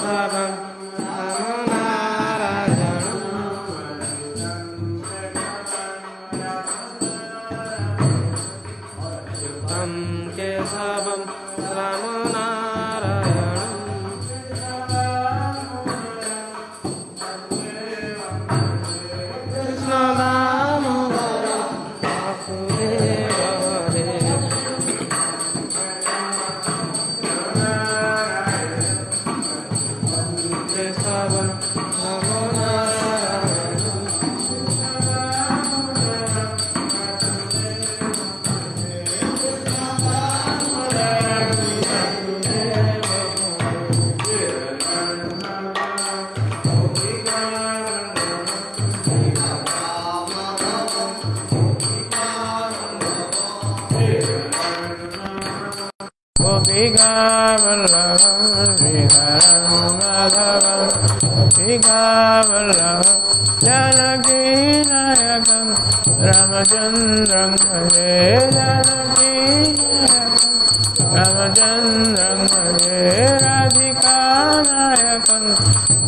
केशवं रामनारायणम् अच्युतं केशवं रामनारायणम् कृष्णदामोदरं वासुदेव हरे केशवं गोपिकावल्लभं श्रीधरं माधवं गोपिकावल्लभं जानकीनायकं रामचन्द्रं भजे जानकीनायकं रामचन्द्रं भजे राधिकानायकं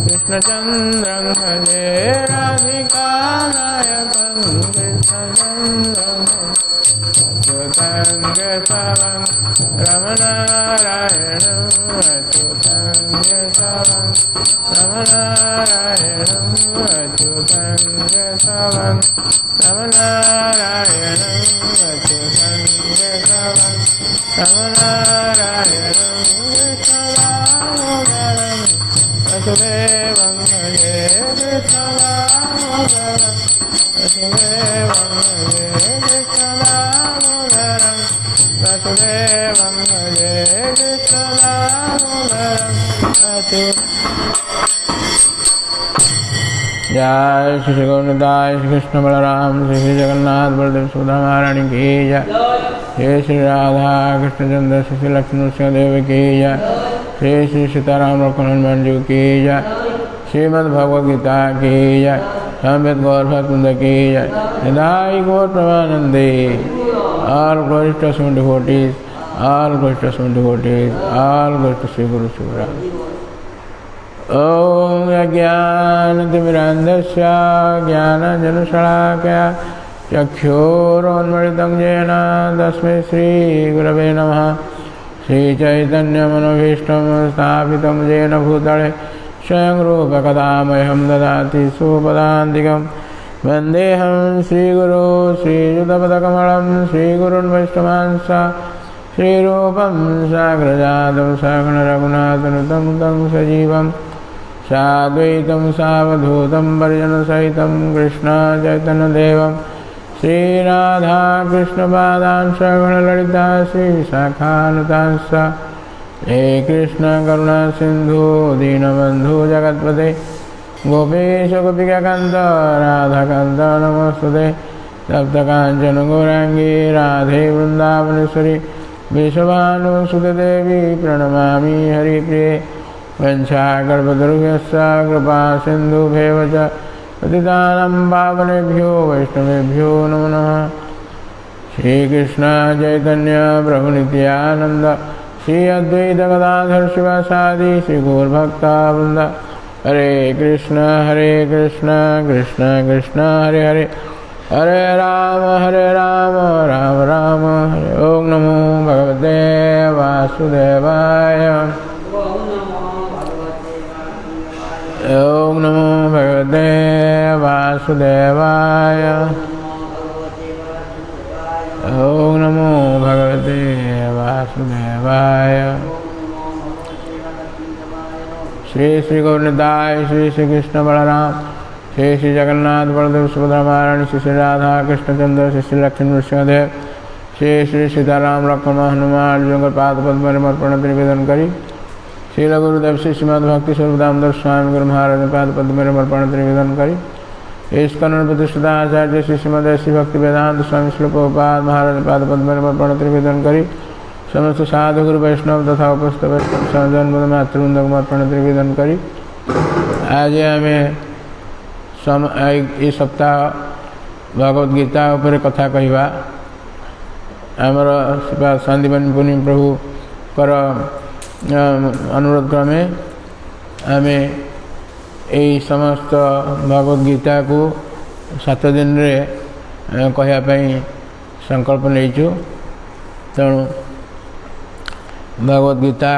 कृष्णचन्द्रं भजे राधिकानायकं कृष्णचन्द्रं अच्युतं केशवं रामनारायणम् अच्युतं केशवं रामनारायणम् अच्युतं केशवं रामनारायणम् अच्युतं केशवं रामनारायणम् कृष्णदामोदरं वसुदेवं भजे कृष्णदामोदरं वसुदेवं भजे कृष्णदामोदरं वसुदेवं भजे कृष्णदामोदरं अच्युतं। जय श्री गोविंदाय श्री कृष्ण बलराम श्री जगन्नाथ बलदेव सुभद्रा महारानी की जय। जय श्री राधा कृष्ण चंद्र श्री लक्ष्मण सिंह देव की जय। श्री श्री सीताराम लक्ष्मण हनुमान जी की जय। श्रीमद् भगवद गीता की जय। संवेद गौर भक्त की जय। निधाई गौर प्रमानंदे all glories to seven devotees, all glories to seven devotees, all glories to Sri Guru Shivaram. Om Ajnanatimirandasya Jnananjanashalakaya Chakshurunmilitam Jena Tasmai Shri Gurave Namaha. Shri Chaitanya Manobhishtam Sthapitam Jena Bhutale Swayam Rupa Kadamayam Dadati Supadantikam Vandeham Shri Guru Shri Yudhapadakamalam Shri Gurun Vaishnavansa Shri Rupam Sagrajadam Saghana Raghunathanutam Tam Sajivam Sadvaitam Savadhutam Parjana Sahitam Krishna Chaitanya Devam Shri Radha Krishna Padan Saghana Lalita Shri Sakhanutansa He Krishna Karuna Sindhu Dinabandhu Jagatpate Gopesh गोपिकान्त Radhakant नमस्तुते तप्त काञ्चन गौराङ्गी राधे वृन्दावनेश्वरी वृषभानुसुते देवी प्रणमामि हरिप्रिये वंशाकल्पतरुभ्यश्च कृपा सिन्धुभ्येव च पतितानां पावनेभ्यो वैष्णवेभ्यो नमो नमः। श्रीकृष्ण चैतन्य प्रभु नित्यानन्द श्री अद्वैत गदाधर शिवासादि श्री गौरभक्तवृन्द हरे कृष्ण कृष्ण कृष्ण हरे हरे हरे राम राम राम हरे। ओम नमो भगवते वासुदेवाय ओम नमो भगवते वासुदेवाय ओम नमो भगवते वासुदेवाय। श्री श्री गौरनिताय श्री श्री कृष्ण बलराम श्री श्री जगन्नाथ बलदेव सुभद्रा महारानी श्री श्री राधा कृष्णचंद्र श्री श्री लक्ष्मण सिंहदेव श्री श्री सीताराम लक्ष्मण हनुमान जी के पाद पद्म अर्पण निवेदन करी। श्री गुरुदेव श्री श्रीमद भक्ति स्वरूप दामोदर स्वामी गुरु महाराज पाद पद्म अर्पण निवेदन करी। इस्कॉन प्रतिष्ठिता आचार्य श्री श्रीमद श्री भक्ति वेदांत स्वामी श्री प्रभुपाद महाराज पाद पद्म अर्पण निवेदन करी। समस्त साधु गुरु वैष्णव तथा उपस्थित वैष्णव मातृवृंद अर्पण निवेदन करी। आज आम ये सप्ताह भगवद गीता उपर कथा कहवा आमर सन्दीपन पुनि प्रभु कर अनुरोध क्रमे आमे यही समस्त भगवद गीता को 7 दिन रे कहवाई संकल्प नहीं। तेणु भगवद गीता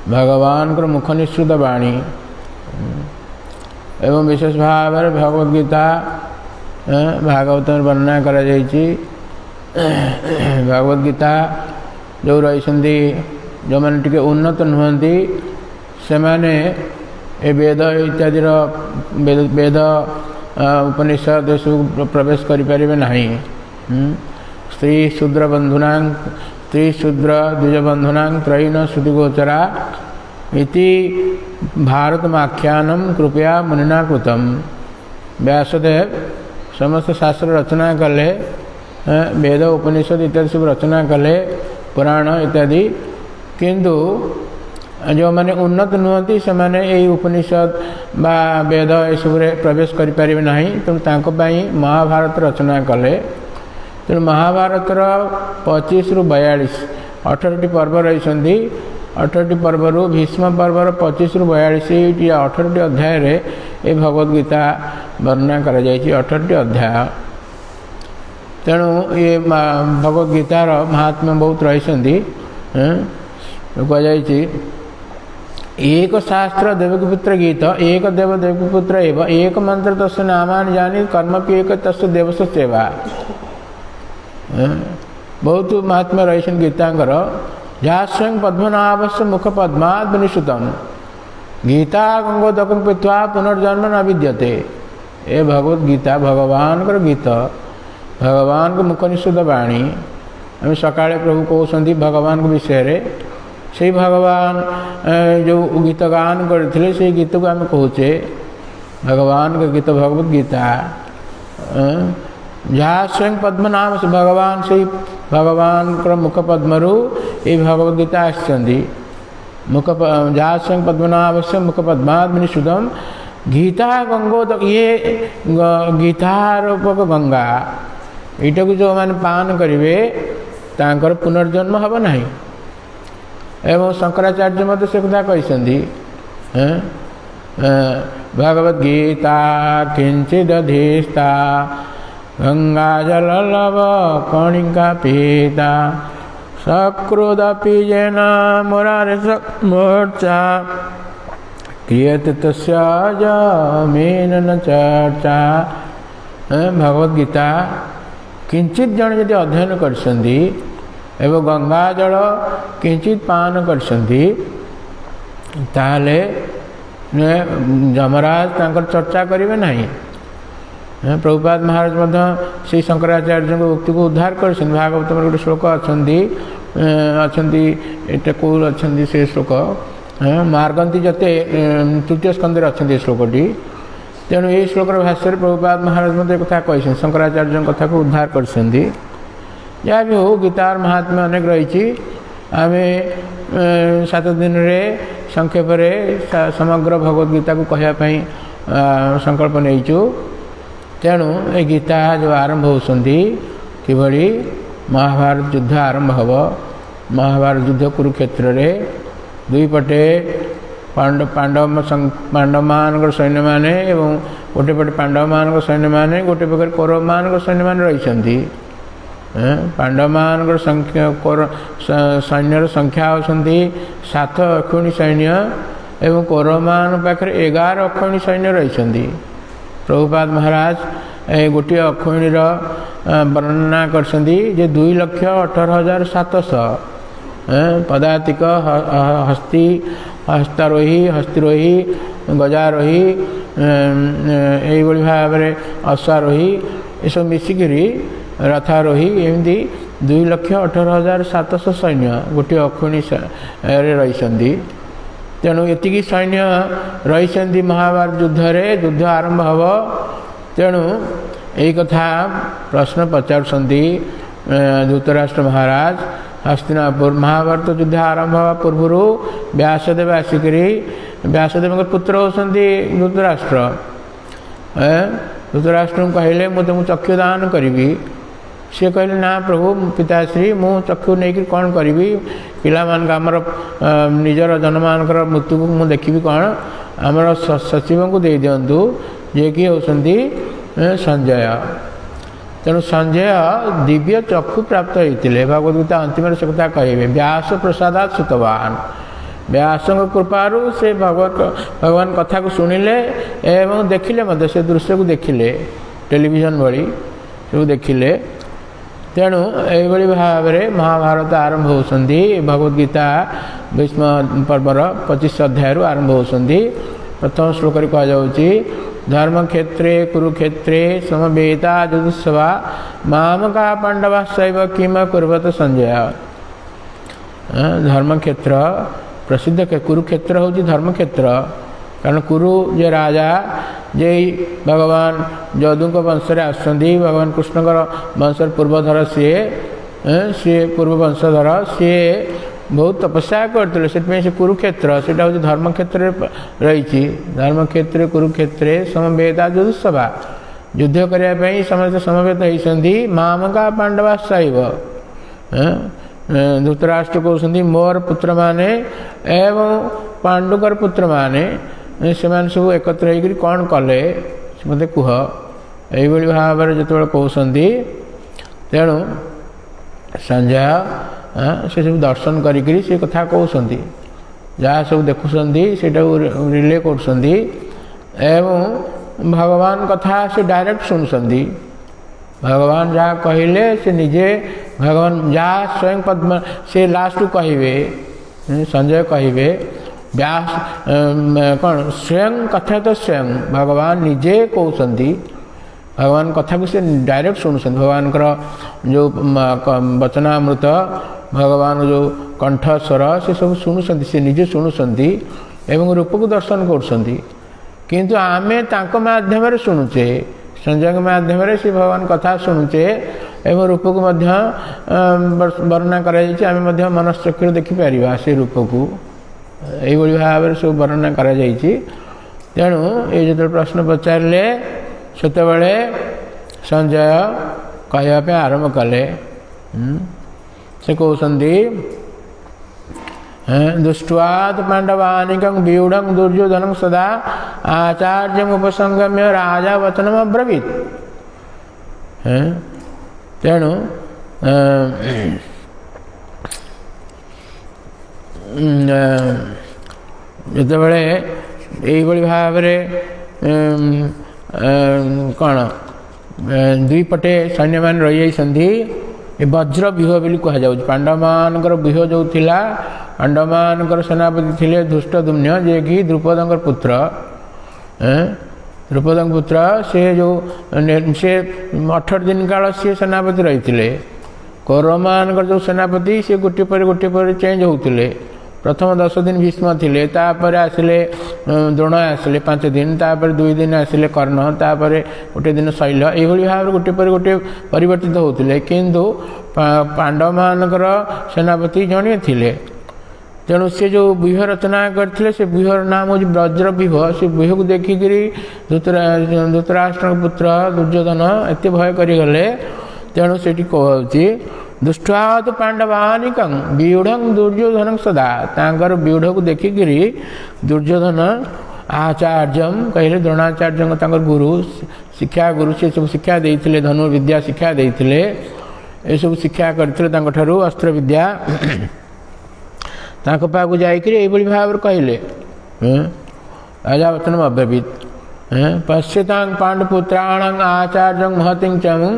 भगवान को मुख निश्चित वाणी एवं विशेष भाव में भगवद गीता भागवत में वर्णना करा जायछि। भगवद गीता जो रही जो मैंने टिके उन्नत नुहति से माने ए वेद इत्यादि वेद उपनिषद सब प्रवेश करें ना। स्त्री शूद्र बंधुना स्त्री शूद्र द्विज बंधुना त्रयीन श्रुतिगोचरा इति भारतमाख्यानम कृपया मुनिना कृतम। व्यासदेव समस्त शास्त्र रचना कले, वेद उपनिषद इत्यादि सब रचना कले, पुराण इत्यादि, किंतु जो मैंने उन्नत नुहति से मैंने यही उपनिषद बा वेद सब प्रवेश करें ना। तेणु महाभारत रचना कले। तेणु महाभारत 25 रु 42 18टी पर्व रही। 18टी पर्वर भीष्म पर्वर 25 रु 42 18टी अध्याय रे ये भगवद गीता वर्णना करा जायछि। 18टी अध्याय। तेणु ये भगवद गीतार महात्म्य बहुत रही। कहुछि एक शास्त्र देवकीपुत्र गीत एक देव देवकीपुत्र एवं एक मंत्र तस्य नामानि जानी कर्मपि एक तस्य देवस्य सेवा। बहुत महात्मा रही गीतांकर। जहाँ स्वयं पद्मनाभस्य मुख पद्मात् विनिश्रुतम् गीता गंगोदकं पीत्वा पुनर्जन्म न विद्यते। ये भगवद गीता भगवान को गीत, भगवान को मुख निश्चित वाणी। आम सकाळे प्रभु कहते भगवान को विषय से भगवान जो गीत गान करते से गीत को आम कहचे भगवान का गीत भगवद गीता। जहाँ स्वयं पद्मनाभ से भगवान से भगवान को मुख पद्मरु ये भगवद गीता आसचंदी। मुख जहाँ स्वयं पद्मनाभ से मुख पद्मात् विनिश्रुतम् गीता गंगोदक। ये गीता रूपक गंगा यटा को जो मैंने पान करेंगे तांकर पुनर्जन्म हम ना। एवं शंकराचार्य मत से कथा कहते भगवद गीता किंचिदधीस्ता गंगा जललव कणिका पीता सकृदपि येन मुरारिसमूर्चा क्रियते तस्या जमेन न चर्चा। भगवद गीता किंचित जन यदि अध्ययन करछन्ति एवं गंगा जल किंचित पान करछन्ति ताले जमराज तांकर चर्चा करेंगे नहीं। प्रभुपाद महाराज मध्य श्री शंकराचार्य को उक्ति को उद्धार कर भागवत में गोटे श्लोक अच्छा कौन अच्छा से श्लोक मार्गंती जते तृतीय स्कंदे अच्छा श्लोकटी। तेणु ये श्लोकर भाष्य प्रभुपाद महाराज मध्य कथा कही शंकराचार्य कथा को उद्धार कर। जहाँ भी हो गीतार महात्म्य अनेक रही। आम 7 दिन रे संक्षेप समग्र भगवद गीता को कहवाई संकल्प नहीं। तेणु ये गीता जो आरंभ होती किभली महाभारत युद्ध आरंभ हम। महाभारत युद्ध कुरुक्षेत्र रे दुई पटे पांडव मान सैन्य मैंने एवं गोटे पटे पांडव मान सैन्य मैंने गोटे पटे कौरव मान सैन्य मैंने रही। पांडव मान सैन्यर संख्या होती 7 अक्षौणी सैन्य एवं कौरव मान पाखे 11 अक्षौणी सैन्य रही। प्रभुपाद महाराज गोटे अक्षौणीर वर्णना कर 2,18,700 पदातिक हस्ती हस्तारोही हस्तिरोही गजारोही यही भाव में अश्वारोही ये सब मिसिकी रथारोही एमती 2,18,700 सैन्य गोटे अक्षौणी रही। तेणु एतिकी सैन्य रही महाभारत युद्ध आरंभ हम। तेणु यही कथा प्रश्न पचारुंट धृतराष्ट्र महाराज हस्तिनापुर महाभारत युद्ध आरंभ हवा पूर्व व्यासदेव आसिक व्यासदेव पुत्र होती धृतराष्ट्र। धृतराष्ट्र कहले मुझे चक्षुदान करी सी कहले ना प्रभु पिताश्री मु चक्षु नहीं कौन करी पिलामान आमर निजर जनमानकर मृत्यु को मुझे देखी कौन आमर सचिव को दे दिंतु जे कि होती संजय। तेणु संजय दिव्य चक्षु प्राप्त होते भगवद्गीता अंतिम से कथा कहे व्यास प्रसादात सुतवान व्यास कृपारू से भगवान कथा को शुणिले एवं देखिले मत से दृश्य को देखिले टेलीविजन भली सब देखिले। तेणु यही भाव में महाभारत आरंभ होती भगवद्गीता भीष्म पर्वर 25 अध्याय आरंभ होती। प्रथम श्लोक कहुच्छी धर्म क्षेत्रे कुरुक्षेत्रे समवेता जुजुत्सवा मामका पांडवा शैव किम कुर्वत संजय। धर्म क्षेत्र प्रसिद्ध कुरुक्षेत्र हूँ धर्म क्षेत्र कारण कुरु जे राजा जे भगवान जदू वंश आसुँच भगवान कृष्ण वंश पूर्वधर सी पूर्व वंशधर सी बहुत तपस्या करते से कुरुक्षेत्र से धर्म क्षेत्र रही धर्म क्षेत्र कुरुक्षेत्र समवेता जुजुत्सवा युद्ध करने समस्त समवेत होती मामका पांडवा शैव। धृतराष्ट्र कहते मोर पुत्र माने एवं पांडुकर पुत्र माने से सब एकत्र होकर कौन कले मत कह यही भाव में जो कहते। तेणु संजय से सब दर्शन करी से कथा कहते जहाँ सब देखुं से रिले कर भगवान कथा से डायरेक्ट शुणुंट भगवान जहाँ कहले से निजे भगवान जहाँ स्वयं पद्म से लास्ट कहे संजय कहे व्यास कौन स्वयं कथा तो स्वयं भगवान निजे कहते भगवान कथा को से डायरेक्ट शुणुंट भगवान जो वचनामृत भगवान जो कंठस्वर से सब शुणुंट से निजे शुणुंट एवं रूप को दर्शन किंतु आमे तांको माध्यम शुणुचे संजय के माध्यम से भगवान कथा शुणुचे एवं रूप को वर्णना करें मनश्चक्र देखिपर से रूप को यही भाव में सब वर्णना कर। तेणु ये जो प्रश्न पचारे से संजय कहवाई आरंभ कले से कहते दुष्ट्वाद पांडवानिकं व्यूढ़ दुर्योधन सदा आचार्य उपसंगम्य राजा वचनम अब्रवीत। तेणु जितेबाला यही भाव में कौन दुई पटे सैन्य मान रही वज्र व्यूह बोली कहुँ पांडव मानकर व्यूह जो थिला पांडव मानकर सेनापति थिले धृष्टद्युम्न जे कि द्रुपद पुत्र द्रुपद पुत्र से जो से 18 दिन काल सी सेनापति रही कौरव मानकर जो सेनापति सी गोटे पर चेंज होते प्रथम 10 दिन भीष्म थिले तापर आसिले द्रोण आसिले 5 दिन तापर 2 दिन आसिले कर्ण तापर गोटे दिन शैल यही भाव में गोटे पर गोटे परिवर्तित होते किंतु पांडव मानकर सेनापति जड़े थिले। तेणु से जो व्यूह रचना करते से व्यूहर नाम हूँ वज्र व्यूह से व्यूह को देखिक धृतराष्ट्र पुत्र दुर्योधन एत भय करगले। तेणु से कहूँ दुष्टात पांडवानिकं व्यूढ़ दुर्योधन सदा तांकर व्यूढ़ को देखिक दुर्योधन आचार्य कहले द्रोणाचार्य गुरु शिक्षा गुरु से सब शिक्षा देते धनुर्विद्या शिक्षा देते ये सब शिक्षा करते अस्त्र विद्या पाक जाकि भाव कहले राजा वचनम अब्रवीत पश्यतां पांडुपुत्राण आचार्य महति चमु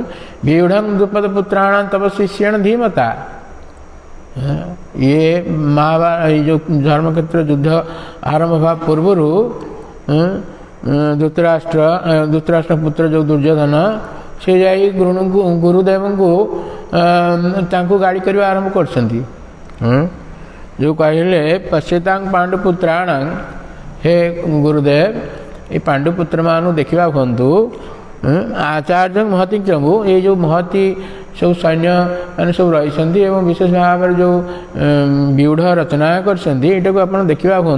व्यूढ़ द्रुपदपुत्राण तब शिष्यण धीमता। ये महाभारत जो धर्मक्षेत्र युद्ध आरंभ हवा पूर्व धृतराष्ट्र पुत्र जो दुर्योधन से जाई गुरुदेव को गाड़ी करने आरंभ कर जो कहले पश्यतां पांडुपुत्राण हे गुरुदेव ये पांडुपुत्र मान देखा हूँ आचार्य महति चमु ये जो महति सब सैन्य मैंने सब रही विशेष भाव में जो व्यूढ़ रचना कर देखा हूँ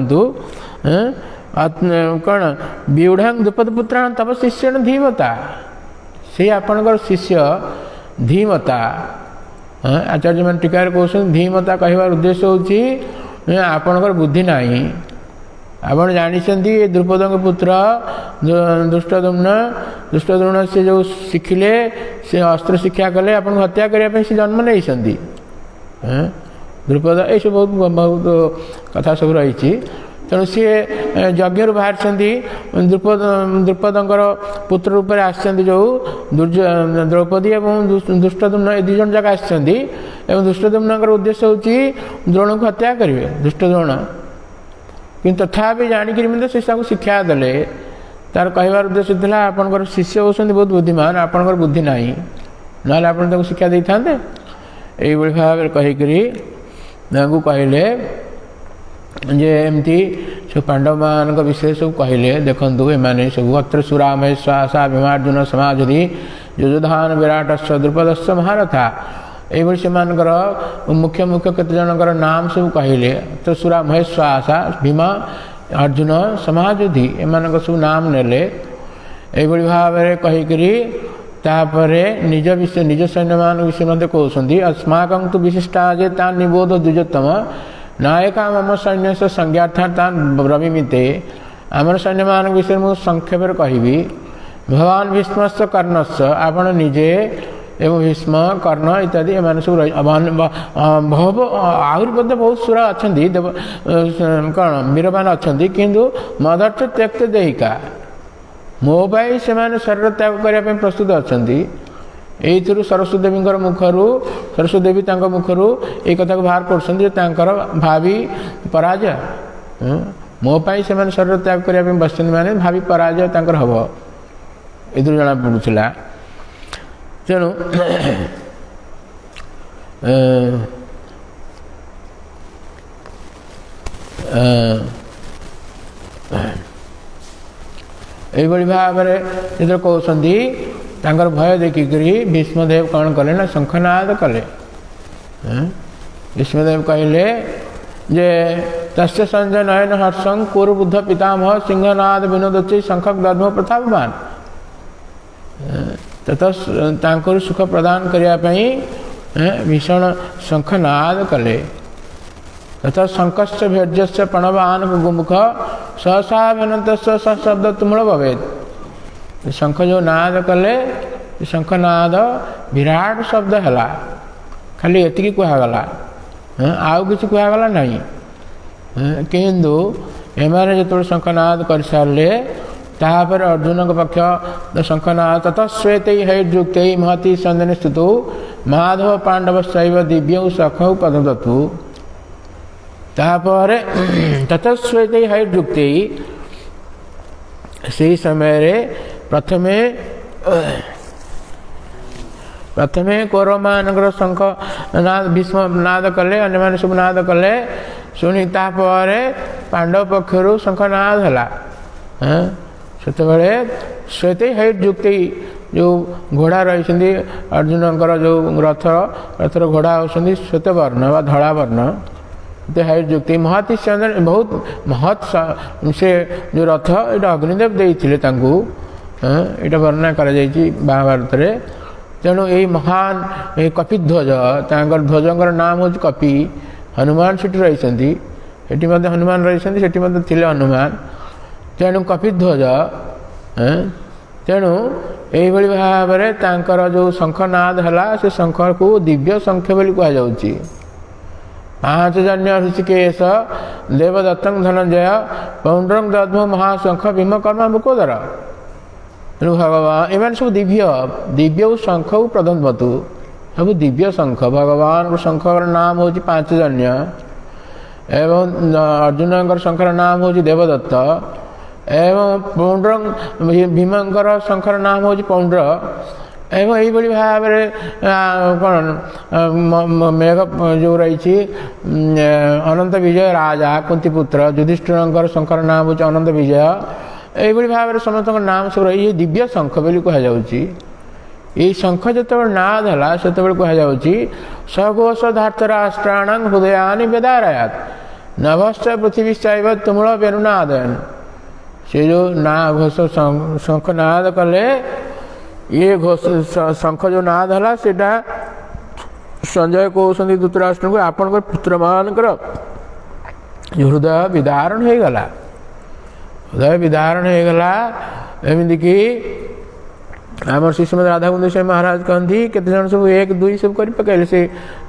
कौन व्यूढ़ द्रुपद पुत्राण तब शिष्य धीमता से आपणकर शिष्य धीमता आचार्य मैंने टीकार कहते धीमता कहबार उद्देश्य हूँ आपणकर बुद्धि नहीं आपण जानी द्रुपद पुत्र दुष्टद्रुम्न से जो शिखिले से अस्त्र शिक्षा कले आपन हत्या करने से जन्म नहीं द्रुपद ये सब बहुत बहुत कथा सब रही तेणु सी यज्ञ बाहर द्रुपद पुत्र रूप में आसुच्च जो द्रौपदी और दुष्टद्रुम्न ये दुई जन जाक आसुच्च दुष्टद्रुम्न उद्देश्य हूँ द्रोण को हत्या करेंगे दुष्टद्रोण किंतु तथापि जाणिक से शिक्षा देले तार कहबार उद्देश्य था आपंकर शिष्य होती बहुत बुद्धिमान आपंकर बुद्धि ना ना आप शिक्षा दे था यही भाव में कहीक कहले जे एमती सब पांडव मान विषय सब कहले देखु एम सब अत्र सुरा महेश्वासा भीमार्जुन समाधि युजुधान विराटस्व द्रुपदस्व महारथा ये से मुख्य मुख्य केते जनकर नाम सब कहले तो सुरा महेश्वासा भीमा अर्जुन समाजुधि एम सब नाम नेले ये भाव में कहीकि निज विषय निज सैन्य मान विषय मत कहते अस्माक तो विशिष्टा जे तान निबोध द्विजोत्तम नायका मम सैन्य से संज्ञार्था तान ब्रवीमीते आमर सैन्य मान विषय मुझे संक्षेप कहबी भगवान भीष्मश्च कर्णश्च आपण निजे एवं भीष्म कर्ण इत्यादि एम सब आहरी मध्य बहुत सुरा अच्छा कौन वीरमान अच्छा किंतु मदर्थ त्यक्त देहिका मो भाई से शरीर त्याग करने प्रस्तुत अच्छा यही सरस्वती देवी मुखरू सरस्वती देवी मुखरू ये कथा को बाहर कर भावी पराजय मो पाई से शरीर त्याग करने बस माने भावी पराजय हम ये जना पड़ूला तेणु यही भाव में जो कहते भय देखिक भीष्मदेव कौन कले ना शंखनाद कले भीष्मदेव कहले जे तस्य संजय नयन हर्षं कुरुबुद्ध पितामह सिंहनाद विनोदची शंखक दध्म प्रतापवान तथा सुख प्रदान करने भीषण शंखनाद कले तथा शंकश्च भेज्यश्च प्रणवान गुमुख सहसा विनत शब्द तुमड़ भवेद शंख जो नाद कले शंखनाद विराट शब्द है खाली एति कहगला आउ कि कहगला नहीं किंतु एमाने जो शंखनाद कर सारे तापर अर्जुन पक्ष शंखनाद ततः श्वेत हैजुक्त महती संजन स्तुतु माधव पांडव शैव दिव्य सखौ पददतु तापर ततः श्वेत हैजुक्त से समय प्रथमे प्रथमे कौरवमान शंख नाद भीष्म नाद कले अन्य सब नाद कले शुणी तापर पांडव पक्षर शंखनाद है से श्वेत हैजुक्त जो घोड़ा रही अर्जुन जो रथर घोड़ा होती श्वेत वर्ण व धड़ा वर्ण हैजुक्त महती चंद्र बहुत महत् से जो रथ ये अग्निदेव देते यहाँ वर्णना कर महाभारत में तेणु यही महान कपिध्वज ध्वजर नाम हूँ कपि हनुमान से रही हनुमान रही थे हनुमान तेणु कपिध्वज तेणु यही भाव में जो शंखनाद है से शंख को दिव्य शंख बोली कहुच्छी पांच जन्य ऋषिकेश देवदत्त धनंजय पौंड्रंग दध्म महाशंख भीमकर्मा मुकोदर तेणु भगवान एम सब दिव्य दिव्य शंख प्रदंबतु सब दिव्य शंख भगवान शंख नाम हूँ पांच जन्य एवं अर्जुन शंकर नाम हूँ देवदत्त एवं पौंड्रंग भीमंकर शंकर नाम हूँ पौंड्र एवं यही भाव में कौन मेघ जो रही अनंत विजय राजा कुंतीपुत्र युधिष्ठिर शंकर नाम हूँ अनंत विजय यही भाव में समस्त नाम सब रही दिव्य शंख बोली कहुच्छी शंख जो नाद है से कहुच्छी सघोष धार्तराष्ट्राण हृदयानि वेदारयात नभश्च पृथ्वीश्चैव तुमुल वेणुनादयन से जो ना घोष शंख नाद कले ये शंख जो नाद है सेटा संजय कहते धृतराष्ट्र को आपण पुत्र मानकर हृदय विदारण हो गला, हृदय विदारण हो गला। एमती आम श्री श्रीमद राधाकुंद स्वामी महाराज कहती केते जन सब एक दुई सब कर पकड़े से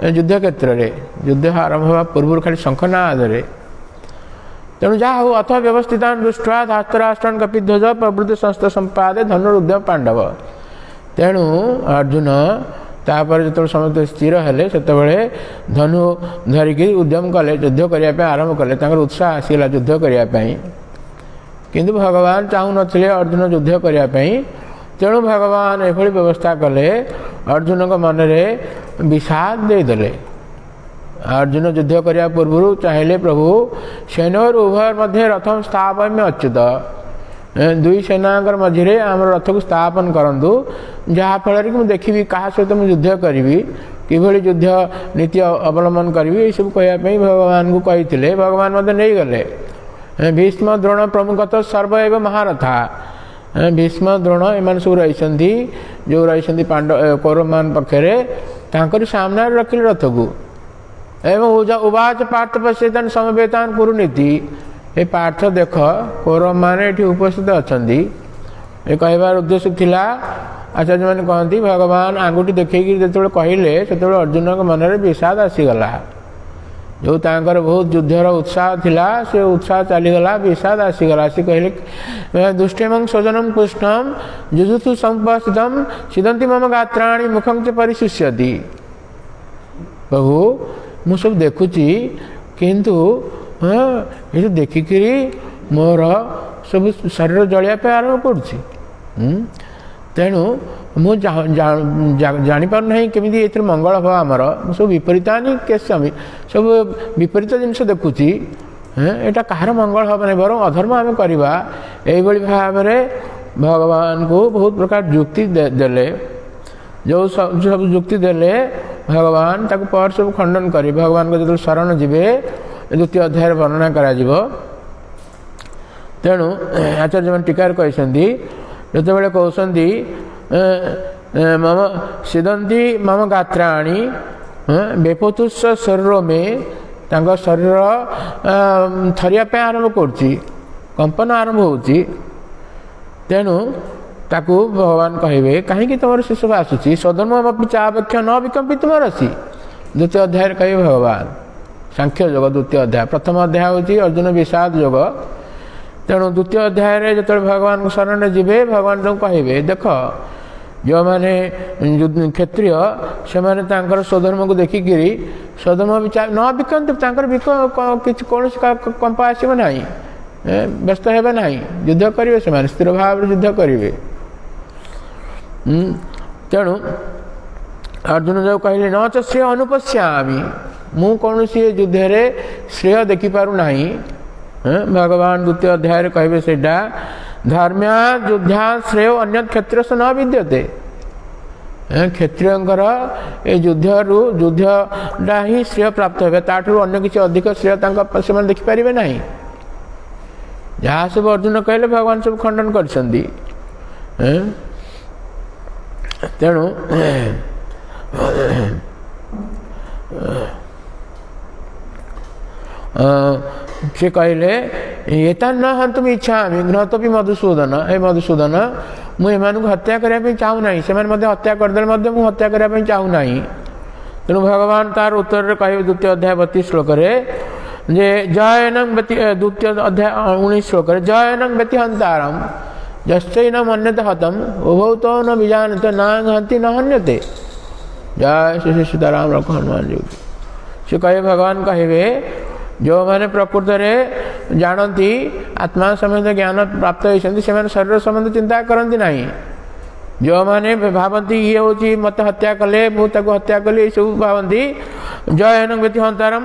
युद्ध क्षेत्र में, युद्ध आरंभ हवा पूर्व खाली शंख नाद रे। तेणु जहाँ हो अथ व्यवस्थितान दृष्टा धातराष्ट्रान कपिध्वज प्रवृत्त संस्थ संपादे धनुरुद्यम पांडव। तेणु अर्जुन तापर जो समस्त स्थिर हेले से धनु धरिकी उद्यम कले, युद्ध करने आरंभ कले, उत्साह आसगला युद्ध करने। किंतु भगवान चाहू नथिले अर्जुन युद्ध करने। तेणु भगवान एभली व्यवस्था कले अर्जुन को मन में विषाद देदेले। अर्जुन युद्ध करने पूर्व चाहिए प्रभु सेनोर उभय मध्य रथम स्थापन अच्युत, दुई सेना मझे आम रथ को स्थापन करंतु, जहाँफल कि मुझे देखी क्या सहित मुझे युद्ध करी कि युद्ध नीति अवलंबन करी, ये सब कहवाई भगवान को कही। भगवान मत नहीं गले। भीष्म द्रोण प्रमुख सर्व एवं महारथा। भीष्म द्रोण एम सब रही जो रही पांडव कौरव मान पक्षे सामने रखिले रथ को। एवं उवाच पार्थ पश्यतान समवेतान कुरुनीति। ये पार्थ देख कौरव मैंने ये उपस्थित अच्छा, ये कहबार उद्देश्य थिला। आचार्य मैंने कहती भगवान आंगुठी देखी जो कहले से अर्जुन के मन में विषाद आसीगला। जो तांकर बहुत युद्धर उत्साह थिला से उत्साह चलीगला, विषाद आसीगला। सी कहले दुष्टेमं स्वजनम कृष्णम जुजुत्सु संपस्थितम सिदंती मम गात्राणि मुखं च परिशुष्यति। प्रभु मु सब देखुची किंतु ये जो देखिकी मोर सब शरीर जलिया पे आरंभ करुच्ची। तेणु मु जापार ना केमी ये मंगल हम आमर सब विपरीता केसमी सब विपरीत जिनस देखुची। यहाँ कहार मंगल हम नहीं, बर अधर्म आम करवा। यही भाव में भगवान को बहुत प्रकार युक्ति देले। जो सब युक्ति देले भगवान ताको पर सब खंडन करी। भगवान को जो शरण जीवे द्वितीय अध्याय वर्णना करा। तेणु आचार्य मैंने टीकार कहते जो कहते मम सिदंती मम गात्राणी बेपतुष शरीर में शरीर थरिया आरंभ करुच्ची, कंपन आरंभ होची। तेणु ताकू भगवान कहे कहीं तुम से सब आसूसी स्वधर्म चापेक्ष न विकम्पित तुम रसी। द्वितीय अध्याय कहे भगवान सांख्य योग द्वितीय अध्याय। प्रथम अध्याय हूँ अर्जुन विषाद योग। तेणु द्वितीय अध्याय जो भगवान को शरण जीवे भगवान तुम कहे देख जो मैंने क्षत्रिय से स्वधर्म को देखिकी स्वधर्म विचार न विकंत कौन कंपा आसब ना, व्यस्त हे ना, युद्ध करेंगे से स्थिर भाव युद्ध करेंगे। तेणु अर्जुन जो कहले न च श्रेय अनुपश्यामी, मु कौन सी युद्ध श्रेय देखिपार ना। भगवान द्वितीय अध्याय कहे से धर्म्या युद्धा श्रेय अन्य क्षेत्र से न विद्यते। क्षत्रियंकर ये युद्धटा ही श्रेय प्राप्त हो, ताठू अन्य किसी अधिक श्रेय से देखिपारे ना। जहाँ सब अर्जुन कहले भगवान सब खंडन कर। तेणु से कहले एता न हंतुम इच्छा घ्नतपि मधुसूदन। हे मधुसूदन मुझे हत्या करने चाहू ना, से हत्या करदे हत्या करने चाहू ना। तेणु भगवान तार उत्तर कहे द्वितीय अध्याय 32 श्लोक जे जयनं द्वितीय अध्याय 19 श्लोक जयनं व्यतिहंतारम जस्न मन्यते हतम उभौ तो न बीजानते न हंति न हन्यते। जय श्री सीताराम रघु हनुमान जी। से कहे भगवान कहे जो मैंने प्रकृत में जानती आत्मा संबंध ज्ञान प्राप्त होती से शरीर संबंध चिंता करती ना। जो मैंने भावती ये हूँ मत हत्या कले मुझे हत्या कली ये सब भावती जयन व्यति हंतारम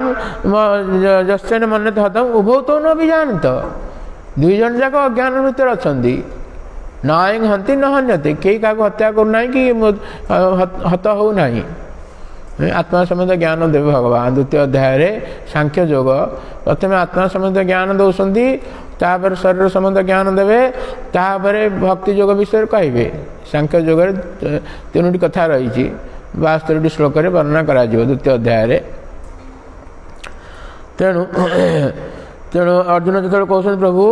जस्न मन्यते हतम उभौ तो न बीजानत। दुई जन जाक अज्ञान भितर अच्छा नायक हंती न हन्यते, कई क्या हत्या करना कि हत हो ना। आत्मा संबंध ज्ञान देवे भगवान द्वितीय अध्याय सांख्य योग। प्रथम आत्मा संबंध ज्ञान दौरान तापर शरीर संबंध ज्ञान देवे, तापर भक्ति योग विषय कहे सांख्य योग तीनोटी कथा रही 72 श्लोक वर्णना करा द्वितीय अध्याय। तेणु तेणु अर्जुन जो कहते प्रभु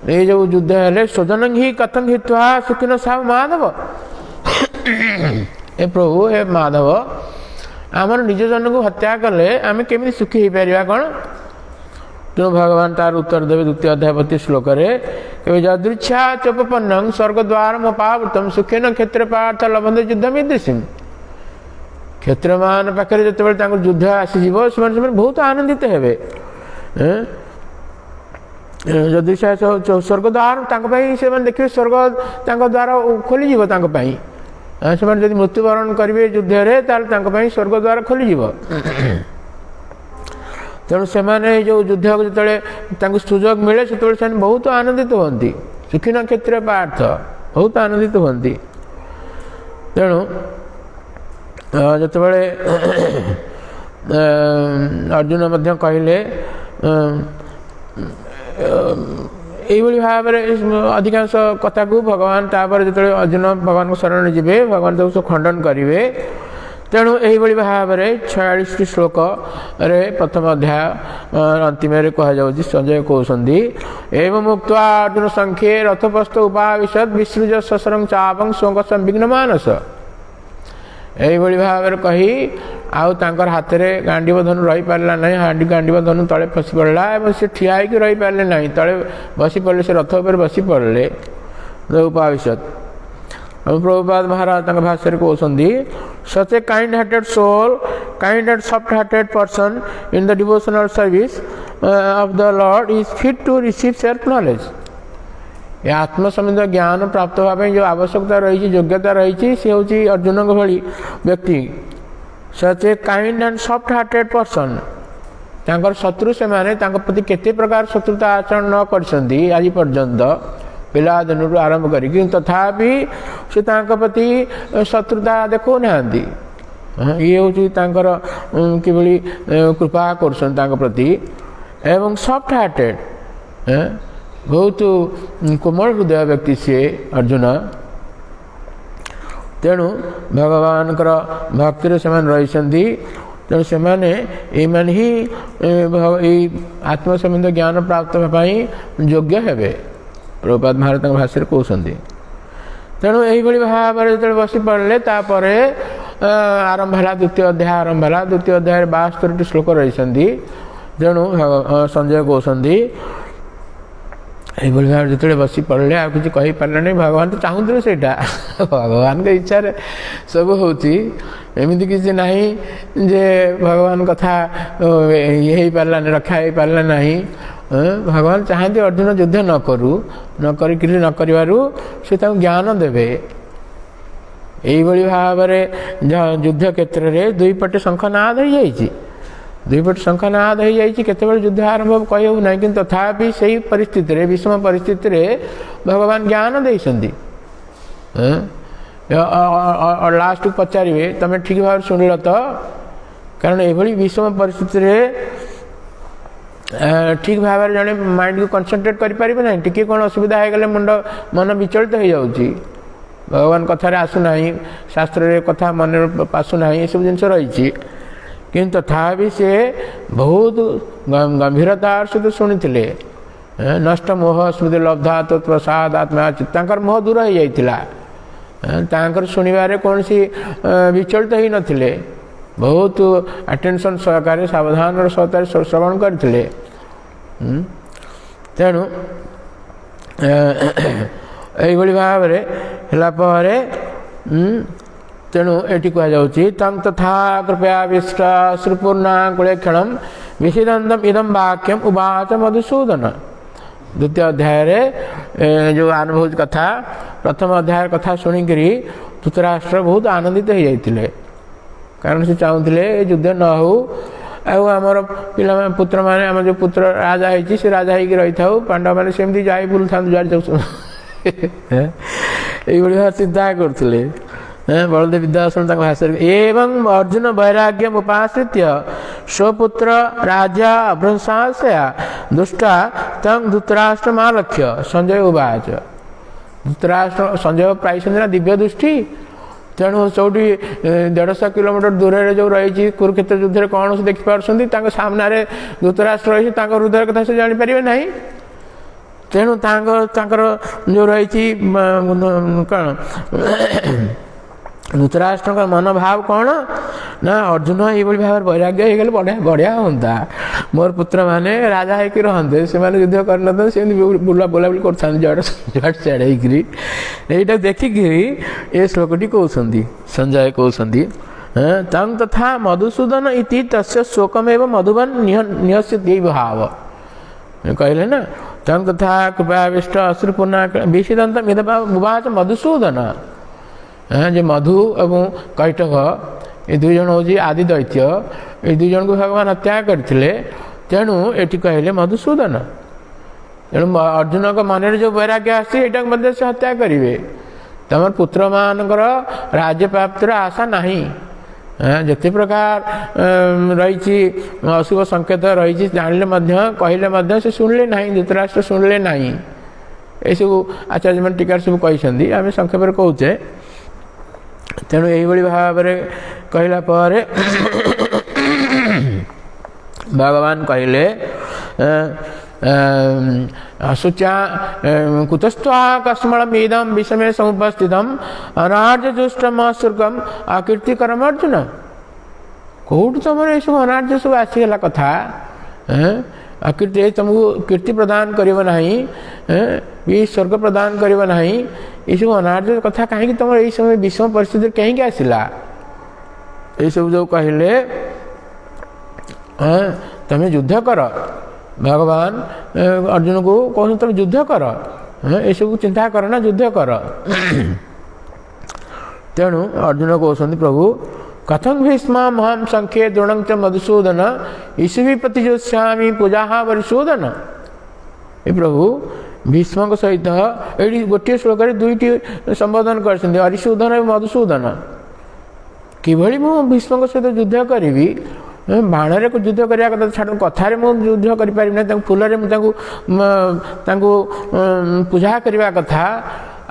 ये जो युद्ध है स्वजन ही कथम हित्वा सुखिन सा माधव ए प्रभु हे माधव आमर निज जन को हत्या कले आम केमी सुखी हो पार कौन। तेणु भगवान तार उत्तर देवे द्वितीय अध्याय 32 श्लोक जदृच्छा चोपन्न स्वर्गद्वार मोपावृतम सुखेन क्षेत्र पार्थ लभंत युद्ध मीदृशी क्षेत्र मान पाखे जो युद्ध आसीज से बहुत आनंदित हेबे। जदृच्छा स्वर्गद्वार से देखिए स्वर्ग द्वार खोलीज से मृत्युवरण करेंगे युद्ध में स्वर्गद्वार खोलीज। तेणु से जो युद्ध जो सुजोग मिले से बहुत आनंदित होती सुखीन क्षेत्र पार्थ बहुत आनंदित होती। तेणु जितेबाला अर्जुन कहले यही भाव में अधिकांश कथा को भगवान तापर जो अर्जुन भगवान को शरण जी भगवान सब खंडन करेंगे। तेणु यही भाव में 46 श्लोक रे प्रथम अध्याय अंतिम कहु संजय कहते एवं मुक्त अर्जुन संख्ये रथपस्थ उपाविशद विसृज ससरं चापं स्वंग संविघ्न मानस यही भाव में कही आउर हाथ में गांडीव धनु रही पारा ना गांडीव धनु तले फसी पड़ा और सी ठिया होकर रही पारे ना तले बसी पड़े से रथ उपर बसी पड़े उपाविशत। प्रभुपाद महाराज भाष्य कहते such a kind hearted soul kind and soft hearted person in the devotional service of the Lord is fit to receive self knowledge. ये आत्म संबंध ज्ञान प्राप्त होगा जो आवश्यकता रही योग्यता रही सी हूँ अर्जुन भली व्यक्ति such a kind and soft hearted person शत्रु से माने प्रति केते प्रकार शत्रुता आचरण न कर आज पर्यंत पिला दिन आरंभ कर तथापि से प्रति शत्रुता देखो ना ये हूँ कि कृपा कर प्रति एवं सॉफ्ट हार्टेड बहुत कोमल हृदय व्यक्ति से अर्जुन। तेणु भगवान भक्ति से रही तेणु से ही आत्मसंबंध ज्ञान प्राप्त होगापी योग्य हेबे प्रभुपाद महाराज भाष्य कहते। तेणु यही भाव में जो बसी पड़े तापर आरंभ है द्वितीय अध्याय आरंभ है द्वितीय अध्याय 72 श्लोक रही। तेणु संजय कहते यही भाव जो बसी पड़े आ कि कही पारे नहीं भगवान तो चाहूले से भगवान के इच्छा सब होमती किसी ना जे भगवान कथा ये पारा रखा हो पारा ना भगवान चाहते अर्जुन युद्ध न करू न करू से ज्ञान देवे। यही भाव में युद्ध क्षेत्र में दुई पटे शंखनाद हो जाइए दुई पट शंखनाद हो जाते युद्ध आरंभ कहू ना कि तथापि से परिस्थिति विषम परिस्थिति भगवान ज्ञान देते और लास्ट पचारे तुम ठीक भाव शुणिल तो कारण ये विषम परिस्थिति ठीक भाव में जड़े माइंड को कंसंट्रेट करें ना टी कौन असुविधा हो गले मुंड मन विचलित हो जाऊँगी भगवान कथार आसुना शास्त्र कथा मन आसुना ये सब जिन रही किंतु तथापि से बहुत गंभीरतार सहित शुणी नष्ट मोह स्मृति लब्धा तो प्रसाद आत्मा चित्तांकर मोह दूर हो जाता शुणवे कौन सी विचलित ही नथिले बहुत अटेंशन सहकारे सावधान सहकारे श्रवण करते। तेणु यही भाव में तेणु ये कहुच्छी तम तथा कृपया विष्ट श्रुपूर्णाकुले क्षण विषिदंतम इदम वाक्यम उवाच मधुसूदन। द्वितीय अध्याय जो अनुभव कथा प्रथम अध्याय कथा शुणिक धृतराष्ट्र बहुत आनंदित हो जाते कारण से चाहूले युद्ध न हो आमर पिला पुत्र माने आम जो पुत्र राजा है से राजा हो रही था पांडव मैंने सेमती जाई बुल था जुआड़ जाऊ ये चिंता करते बलदेव विद्याधर भाषा एवं अर्जुन वैराग्यम उपाश्रित्य स्वपुत्र राजा अभ्रंशाया दुष्टा तंग धृतराष्ट्रमालक्ष्य संजय उवाच। धृतराष्ट्र संजय पाई ना दिव्य दृष्टि तेणु सौटी 150 किलोमीटर दूर जो रही कुरुक्षेत्र युद्ध में कौन से देखिपार सामने धृतराष्ट्र रही हृदय कथा से जापर ना तेणु जो रही कौन धृतराष्ट्र मनोभाव कौन ना अर्जुन ये भाव वैराग्य हो गले बढ़िया बढ़िया हाँ मोर पुत्र मैंने राजा होकर रहते से युद्ध कर बुला बुलाबुली कर चढ़े यहीटा देखिक ये श्लोकटी कहते संजय कहते तंग तथा मधुसूदन इति तस्य शोकमेव मधुबन निहस्यति भाव कहले ना तंग तथा कृपाविष्ट अश्रुपूर्णा विषिदंत उवाच मधुसूदन जो मधु एवं कैटभ ये दुई जन हूँ आदि दैत्य ये दुई जन को भगवान हत्या करते तेणु ये कहले मधुसूदन तेणु अर्जुन का मन में जो वैराग्य आसे से हत्या करेंगे तुम पुत्र मानकर राज्य प्राप्तिर आशा नहीं जिते प्रकार रही अशुभ संकेत रही जानिले कहले से शुणिले ना धृतराष्ट्र शुणिले ना ये सब आचार्य मैंने टीका सब कहते आम संक्षेप कहे तेणु यही भाव कहला पर भगवान कहले शुचा कुतस्त्वा कस्मलमेदं विषमे समुपस्थितम् अनार्यजुष्टमसुर्गम् अकीर्तिकरम् अर्जुन कौट तुम ये सब अनार्य सब आसीगला कथा अकीर्ति तुमको कीर्ति प्रदान करना भी स्वर्ग प्रदान करना ये सब अनार्य कथा कहीं तुम ये समय विषम परिस्थिति कहीं आसला ये सब जो कहले तुम युद्ध कर भगवान अर्जुन को कहते तुम युद्ध कर ये सब चिंता कर ना युद्ध कर तेणु अर्जुन कहते प्रभु कथं भीष्मा महम संख्ये द्रोणं च मधुसूदन ईश्वी प्रतिजोत्स्यामि पूजा वरिशोदन ये प्रभु भीष्म सहित ये गोटे श्लोक दुईटी संबोधन कर हरिशोधन और मधुसूदन किभली मु भीष्म सहित युद्ध करी बाण युद्ध करने कथा छाड़ कथार मुझे युद्ध कर फूल पूजा करने कथा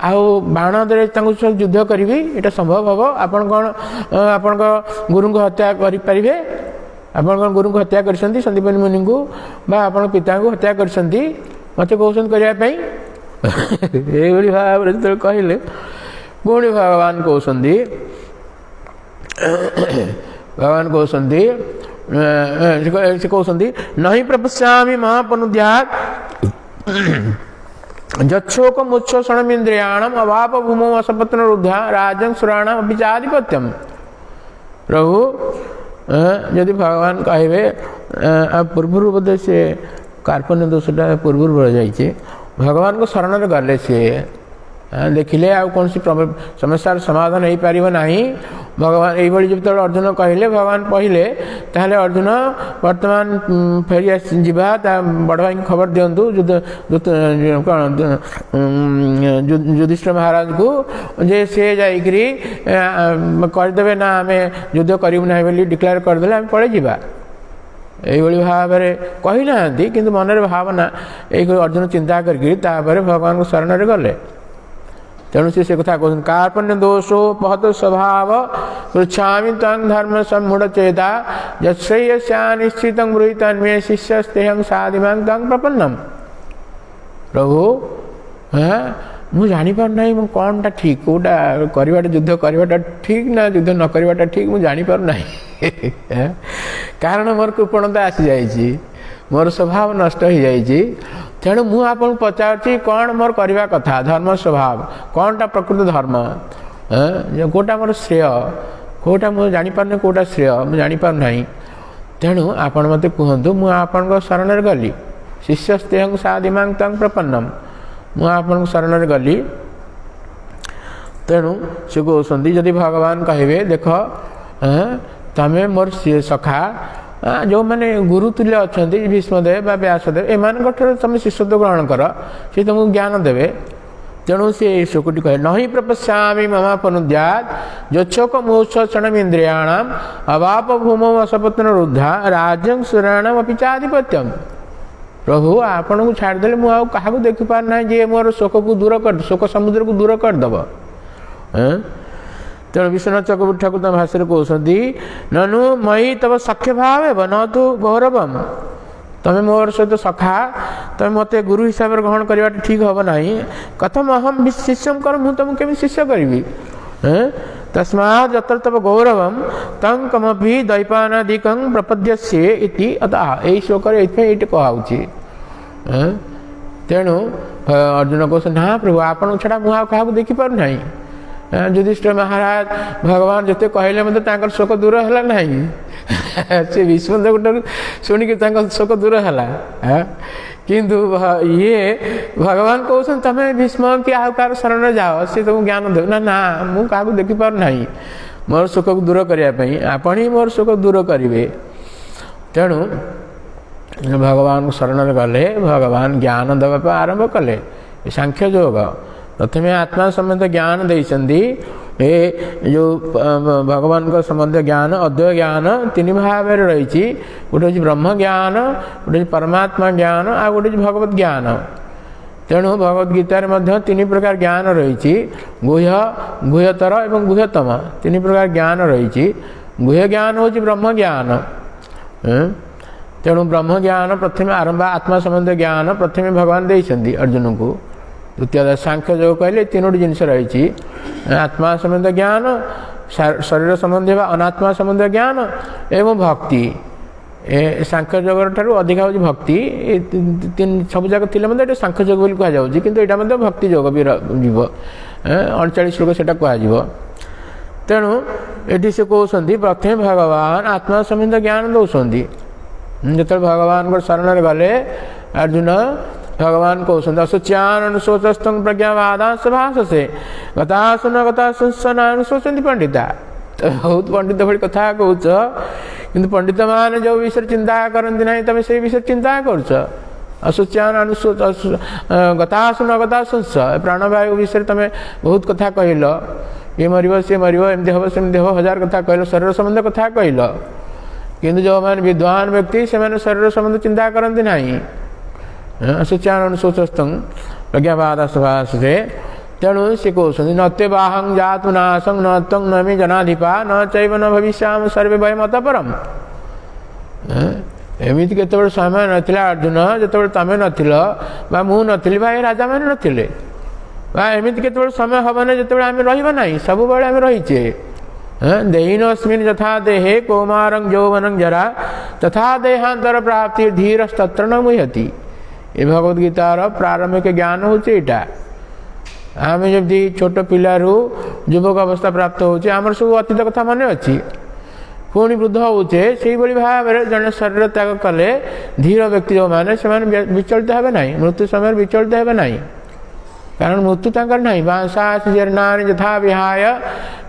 आउ बाण दे युद्ध करी ये संभव हम आपन कौन आपण गुरु को हत्या करें आपण गुरु को हत्या कर संदीपन मुनि को आप पिता को हत्या कर मत कौन करने ये भाव जो कहले पुणी भगवान कहते भगवान कहते नहीं प्रपश्यामि महापनुद्यात् जच्छोक मुच्छोषणमिंद्रियाणम अवाप भूमो असपत्न रुद्धा राजन सुराणाम अभिचाधिपत्यम प्रभु यदि भगवान कहे पूर्व बोधे से कार्पण्य दोषटा पूर्व बढ़ जाइए भगवान को शरण गले सी देखिले आ कौन सी समस्यार समाधान हो पार ना भगवान ये जब अर्जुन कहले भगवान पहले ताहले अर्जुन वर्तमान फेरी जावा बड़ भाई खबर दिंतु कौन युधिष्ठिर महाराज को जे से जाकरी करदे ना आम युद्ध करूँ ना डिक्लेयर करदे आम पड़े जा यही भाव कही ना कि मन भावना ये अर्जुन चिंता करके भगवान को शरण गले तेणु से कथा कहते कार्पण्य दोषो पहत स्वभाव पृछामि तंग धर्म सम्मूढ़ चेता यश्रेयस्यानिश्चित गृहीत अन्वे शिष्यस्तेहं साधिमां तंग प्रपन्नम प्रभु मुझे जापर ना मु कौनटा ठीक कौटा करवाटा युद्ध करवाटा ठीक ना युद्ध न करवाटा ठीक मुझे जापर ना कारण मोर कृपणता आसी जाइए मोर स्वभाव नष्ट हो जाइए तेणु मु आपन पचार कौन मोर करवा कथा धर्म स्वभाव कौनटा प्रकृत धर्म कोटा मोर श्रेय कोटा मुझे जापर कोटा श्रेय मुझे जापर ना तेणु आपण मत कहतु मु आपण शरण गली शिष्यस्तेहं साधिमां तंग प्रपन्नम मु आपन शरण गली तेणु से कहते जदि भगवान कहे देख तमें मोर सखा जो मैंने गुरु तुल्य अच्छा भीष्मदेव व्यासदेव एम तुम शिष्यत्व ग्रहण कर सी तुमको ज्ञान देवे तेणु सी श्लोकटी कहे नहीं प्रपश्यामि ममापनुद्यात् जोच्छोक मोक्षणम इंद्रियाणाम अवाप भूमौ असपत्न रुद्धा राज्यं सुराणाम अपि चाधिपत्यम प्रभु आपण को छाड़देले मु आ क्या देखिपार ना जी मोर शोक को दूर कर शोक समुद्र को दूर करदेव तेणु विश्वनाथ चक्रवर्ती ठाकुर तम भाष्य कहते ननु मई तब सख्य भाव न तू गौरवम तुम्हें मोर सहित सखा तुम्हें मत गुरु हिसाब से ग्रहण करवा ठीक हम ना कथम अहम शिष्यम कर मुझे तुमको केमी शिष्य करी तस्मा जत्र तब गौरवम तंग कमपि दैपानादिकं प्रपद्यस्य इति अतः यही श्लोक ये कहुच्छी तेणु अर्जुन कह ना प्रभु आपण छड़ा मुझे क्या देखिपार ना युधिष्ठिर महाराज भगवान जिते कहले मतलब शोक दूर है ना से विष्णु शुणिक शोक दूर है किंतु ये भगवान कहते तुम्हें भीष्म कि आकार शरण जाओ सी तुम ज्ञान दे ना ना मु क्या देखिपार ना मोर शोक को दूर करने आपण ही मोर शोक दूर करेंगे तेणु भगवान शरण गले भगवान ज्ञान देवाई आरंभ कले सांख्य योग प्रथम आत्मा संबंध ज्ञान देती जो भगवान का संबंध ज्ञान अद्वैत ज्ञान तीन भाव रही गोटे हूँ ब्रह्म ज्ञान गोटे परमात्मा ज्ञान आ गोटे भगवत ज्ञान तेणु भगवद गीतार तीन प्रकार ज्ञान रही गुह्य गुह्यतर और गुह्यतम तीन प्रकार ज्ञान रही गुह्य ज्ञान हूँ ब्रह्म ज्ञान तेणु ब्रह्म ज्ञान प्रथम आरंभ आत्मा संबंध ज्ञान प्रथम भगवान देते अर्जुन को द्वितीय सांख्य जो कहले तीनोटी जिनस रही आत्मा संबंध ज्ञान शरीर संबंधी अनात्मा संबंध ज्ञान एवं भक्ति सांख्य जगत ठारू अधिक हूँ भक्ति तीन सब जगह थी सांख्य योग बोली कहुच्छी किंतु यहाँ भक्ति योग भी जीव 39 श्लोक से कह तेणु ये से कहते प्रथम भगवान आत्मा संबंध ज्ञान दौरान जो भगवान को शरण गले अर्जुन भगवान कहते असुच्यान अनुशोचस्तंग प्रज्ञावादांश भाषसे गतासुन गताशोचती पंडिता तो बहुत पंडित भाई कथा कौच कि पंडित मान जो विषय चिंता करती ना तुम से विषय चिंता कर असुच्यान अनुशोच गतासुन गताशंस प्राणवायु विषय तुम बहुत कथा कहल ये मर सी मर एमती हम सेमती हम हजार कथा कहल शरीर संबंध कथा कहल किंतु जो मैंने विद्वान व्यक्ति से शरीर संबंध चिंता करती ना असुच्यान शोचस्तंग प्रज्ञावादासभाषे तेणु से कहते नते बाहं जातु नासं न तंग न मे जनाधिपा न चैव न भविष्याम सर्वे भय मत परम एमती केत समय नाला अर्जुन जो तुम नथिल मु नी राजा मैंने नथिले एमती केत समय हेन जो आम रहा सब आम रहीचे देहिनस्मिन् यथा देहे कौमारं यौवनं जरा तथा देहांतर प्राप्ति धीरस्तत्र न मुह्यति ये भगवद्गीतार प्रारंभिक ज्ञान हूँ यहाँ आम जमी छोट पिलू युवक अवस्था प्राप्त होमर सब अतीत कथा मन अच्छी पुणी वृद्ध होचे से भाव में जड़े शरीर त्याग कले धीर व्यक्ति जो मैंने से विचलित हे ना मृत्यु समय विचलित हे ना कारण मृत्यु तंकर नहीं बांसा जीर्णानि यथा विहाय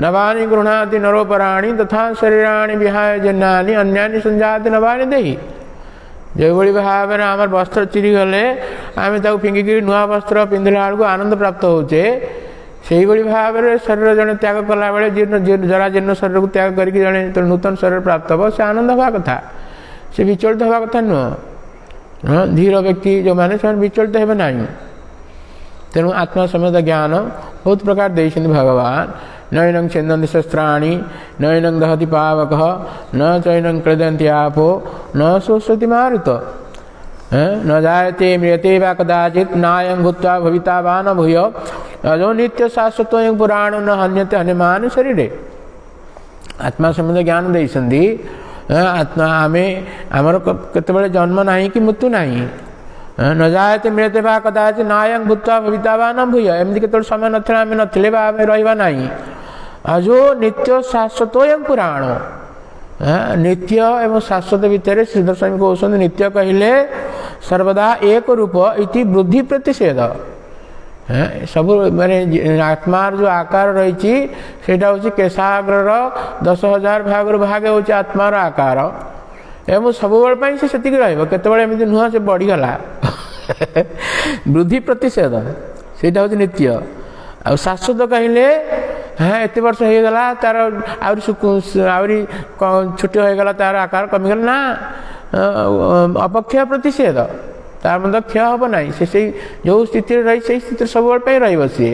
नवानि गृह्णाति नरोपराणि तथा शरीराणि विहाय जीर्णानि अन्यानि संजाति नवानि देहि जो भाव में आम वस्त्र चिरी गले आम फिंगिक नुआ वस्त्र पिंधला बेलू आनंद प्राप्त होचे से भाव में शरीर जड़े त्याग कला बेले जीर्ण जरा जीर्ण शरीर को त्याग करके जड़े नूतन शरीर प्राप्त हो से आनंद हवा कथा से विचलित हवा कथा नुह धीर व्यक्ति जो मैंने से विचलित हे ना तेणु आत्मा समेत ज्ञान बहुत प्रकार देते भगवान नैनं छिन्दन्ति शस्त्राणि नैनं दहति पावक न चैनं क्लेदन्ति आपो न शोषति मारुत न जायते म्रियते वा कदाचित् नायं भूत्वा भविता वा न भूय अजो नित्य शाश्वतोऽयं पुराणो न हन्यते हन्यमाने शरीरे आत्मा संबंध ज्ञान देइछन्ति आत्मा आमे आमर केतेबेले जन्म नाही कि मृत्यु नाही न जायते म्रियते वा कदाचित् नायं भूत्वा भविता वा न भूय एमती केतेबेले समय नथिला आमे नथिले बा आमे रहिबा नाही अजो नित्य शाश्वतोऽयं पुराण नित्य एवं शाश्वत भितर श्रीधर स्वामी कहते नित्य कहले सर्वदा एक रूप इति बुद्धि प्रतिषेध सब माने आत्मार जो आकार रही हूँ केशाग्रर 10,000 भागर भाग हो आत्मार आकार एवं सब से केतबेले नुह से बढ़ीगला बुद्धि प्रतिषेध से हूँ नित्य आ शाश्वत कहले हाँ एत वर्ष हो गला तार आहरी छोटी हो गला तार आकार कमीगला ना अपक्ष प्रतिषेध तार मध्य क्षय हम ना से जो स्थिति रही से स्थिति सब रही सी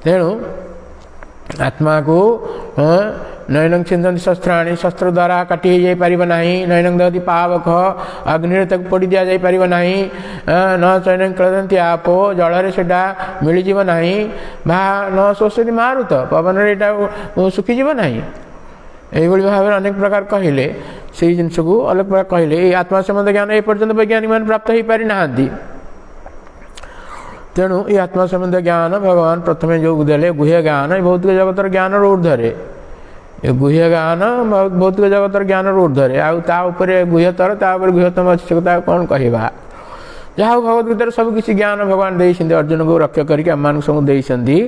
तेणु आत्मा को नैनं छिंदन शस्त्राणी शस्त्र द्वारा काटी जाई पारिब नाही नैनं दहति पावक अग्नि तक पोड़ी दिया जाई पारिब नाही न चैनं क्लदंती आपो जल सेटा मिल जीव नाही बा न शोषति मारुत पवन रे एटा सुखी जीव नाही एभली भाव अनेक प्रकार कहले से जिनस को अलग प्रकार कहले आत्मा संबंध ज्ञान ए पर्यंत वैज्ञानिक मान प्राप्त हो पारि नाहांती तेणु ये आत्मा संबंध ज्ञान भगवान प्रथम जो देले गुह्य ज्ञान भौतिक जगतर ज्ञान ऊर्धरे ये गुह्य ज्ञान भौतिक जगतर ज्ञान ऊर्धरे आउे गुह्यतर गुह्यतम अच्छी कथा कौन कहवा जहाँ भगवद गीतार सब किसी ज्ञान भगवान देते अर्जुन को रक्षा करके आम सब देती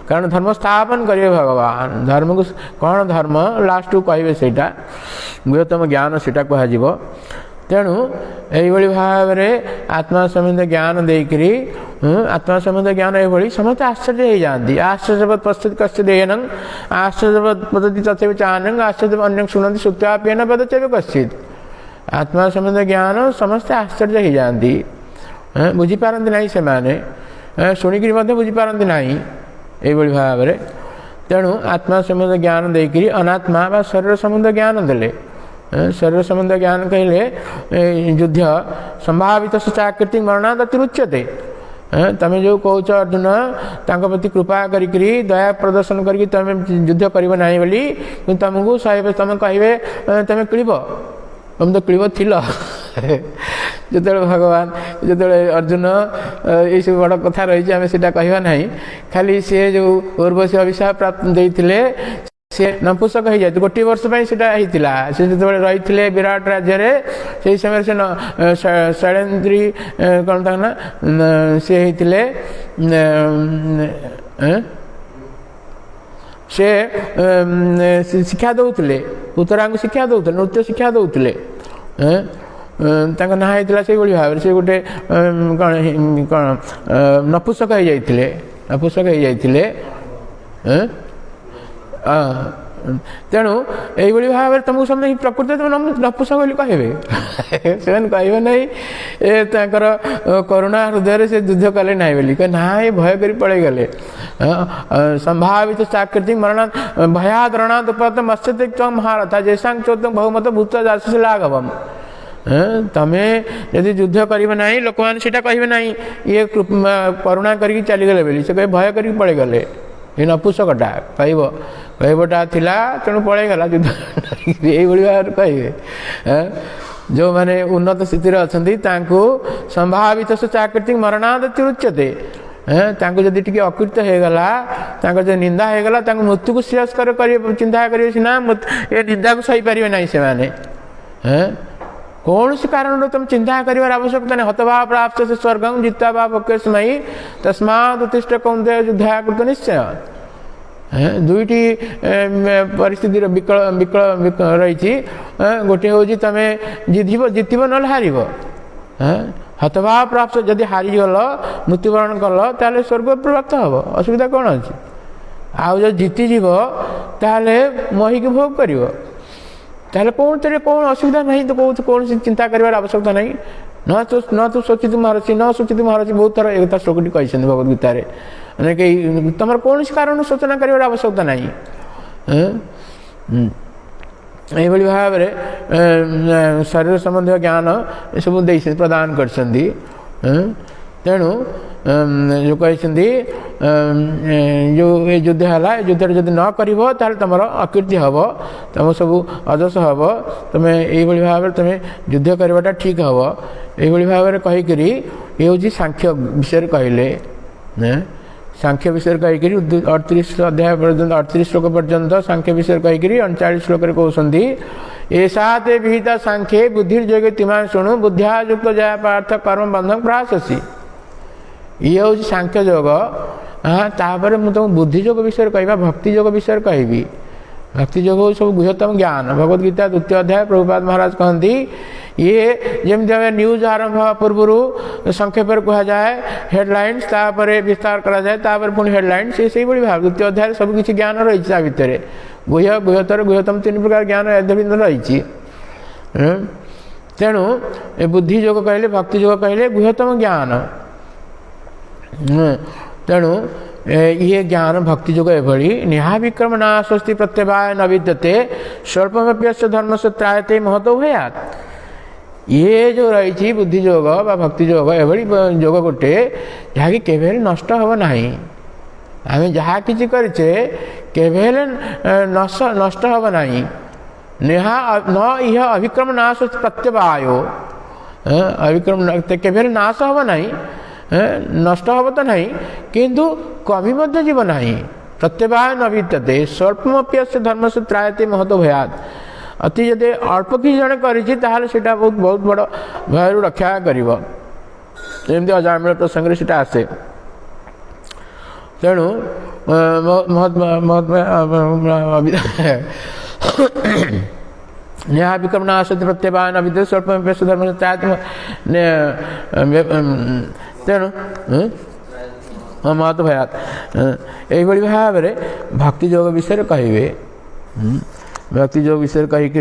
कारण धर्म स्थापन करेंगे भगवान धर्म को कौन धर्म लास्ट को कहे से गुह्यतम ज्ञान से कह तेणु यही भाव में आत्मा संबंध ज्ञान देकरी आत्मा संबंध ज्ञान ये समस्त आश्चर्य हो जाती आश्चर्यवत पश्चित कश्चित देयनं आश्चर्यवत पद्धति तथैव चान्यं आश्चर्य अन्यं शुणन्ति श्रुत्वाप्येन पदच्येव कश्चित् आत्मा संबंध ज्ञान समस्त आश्चर्य हो जाती बुझीपारती ना से माने शुणिकी बुझीपारती ना ये भाव में तेणु आत्मा संबंध ज्ञान देकरी अनात्मा बा शरीर संबंध ज्ञान देले शरीर संबंध ज्ञान कहले युद्ध संभावित चाकृति मरणाद अतिरुच्यते तमें जो कौच अर्जुन तांको प्रति कृपा करी दया प्रदर्शन करके तमें युद्ध करिबो नाही बोली तुमको सहे तुम कहे तुम किब तुम तो किब थिल जो भगवान जो अर्जुन ये सब बड़ कथा रही आम से कहवा ना खाली सी जो उर्वशी अभिशाप प्राप्त देते से नपुंसक हो जाए गोटे वर्ष से जो रही विराट राज्य से समय से शैलेन्द्री कौन था ना सी होते से शिक्षा दौले उत्तरा को शिक्षा दौले नृत्य शिक्षा दौले ना होता से भाव से गोटे कौन कौन नपुंसक हो जाते नपुंसक हो जाते तेणु यही भाव में तुमको समझ प्रकृति तुम नपुंसक बोली कहे से कहे ना करुणा हृदय से युद्ध कले ना बोली ना ये भय कर पड़े गले संभावित चाकृति मरण भयाद रणाद उपत मत्स्य महारथा जैसा चौदह बहुमत भूत जासी लाघवम तमें यदि युद्ध करें ना लोक मैंने कहे ना ये करुणा करके चलीगले बोली से कहे भय करके पड़े गले ये नपुंसकटा कहटा थिला तेणु पलैगला युद्ध यही भाव कहे जो मैंने उन्नत स्थिति अच्छा संभावित से चाकृति मरणाद अतिरुच्यते जदि टी अकृत होगला जो निंदा होगला मृत्यु को तिरस्कार कर चिंता करेंगे सीना ये निंदा को सही पारे ना से मैंने कौन सी कारण तुम चिंता कर आवश्यकता नहीं हतभाव प्राप्त से स्वर्गम जिता भावस्मयी तस्मात् उत्तिष्ठ कौन्तेय युद्धाकृत निश्चय दुईटी परिस्थिति विकल रही गोटे हूँ तुम जितब ना हार हतभाव प्राप्त जदि हारीगल मृत्युवरण कल ताले स्वर्ग प्राप्त हम असुविधा कौन अच्छी आउ जो जीतिजीव ताले महीकी भोग कर ताले कौन तेरे कौन असुविधा नहीं तो कौन सी चिंता कर आवश्यकता नहीं न तो सोचित महर्षि न सोचित महर्षि बहुत थर एक श्लोकटी कही भगवद गीतार मैंने कहीं तुम कौन कारण सूचना कर आवश्यकता नहीं यही भाव में शरीर संबंधी ज्ञान ये सब दे प्रदान कर तेणु जो कही जो ये युद्ध है युद्ध जब न कर तुम अकीर्ति हम तुम सब अजस हम तुम यही भाव में तुम युद्ध करवाटा ठीक हम यही भाव में कहीकि ये हूँ सांख्य विषय कहले सांख्य विषय कहीकि 38 अध्याय पर्यंत 38 श्लोक पर्यंत सांख्य विषय कहीकि 39 श्लोक कहते ऐसा ते विहिता सांख्ये बुद्धिर्जोगे तिमा शुणु बुद्धिया युक्त जया पार्थ कर्म बंधन प्रहाससी ये हूँ सांख्य योग हाँ तापर मुझे तुम बुद्धिजोग विषय कहवा भक्ति योग विषय कहबी भक्ति योग सब गुह्यतम ज्ञान भगवद गीता 2य अध्याय प्रभुपाद महाराज कहती ये जमी न्यूज आरंभ पूर्व संक्षेप कह जाए हेडलाइंस तापर विस्तार करा जाए तापर पुणी हेडलाइंस से भाव 2य अध्याय सब किसी ज्ञान रही भितर गुह्य गुह्यतर गुह्यतम 3 प्रकार ज्ञान रही तेणु ए बुद्धि योग कहले भक्ति योग कहले गुह्यतम ज्ञान। तेणु ये ज्ञान भक्ति योग एभली नेहा विक्रम नास्ति प्रत्यवाय न विद्यते स्वल्पमप्यस्य धर्म से त्रायते महतो भयात्। ये जो रही बुद्धि योग बा भक्ति योग एभली योग गोटे जहाँकि केवे नष्ट हम ना। आम जहाँ कि करे केवे नष्ट हम ना। नेहा न यह अभिक्रम नाश प्रत्यवायो अभिक्रम केवे नाश हम ना नष्ट हम तो नहीं किंतु कमी मध्य जीव ना प्रत्यवाय न विद्यते स्वल्पमप्यस्य धर्म से त्रायते महतो भयात्। अति जदि अल्प कि जड़े करा बहुत बहुत बड़ भय रक्षा करमती अजामिल प्रसंग से आसे। तेणु नेहा विक्रम नाशति प्रत्यवाय न विद्यते स्वल्पमप्यस्य धर्म से त्रायते। तेणु महतो भयात् यही भाव में भक्ति योग विषय कहे भक्ति योग विषय कहीकि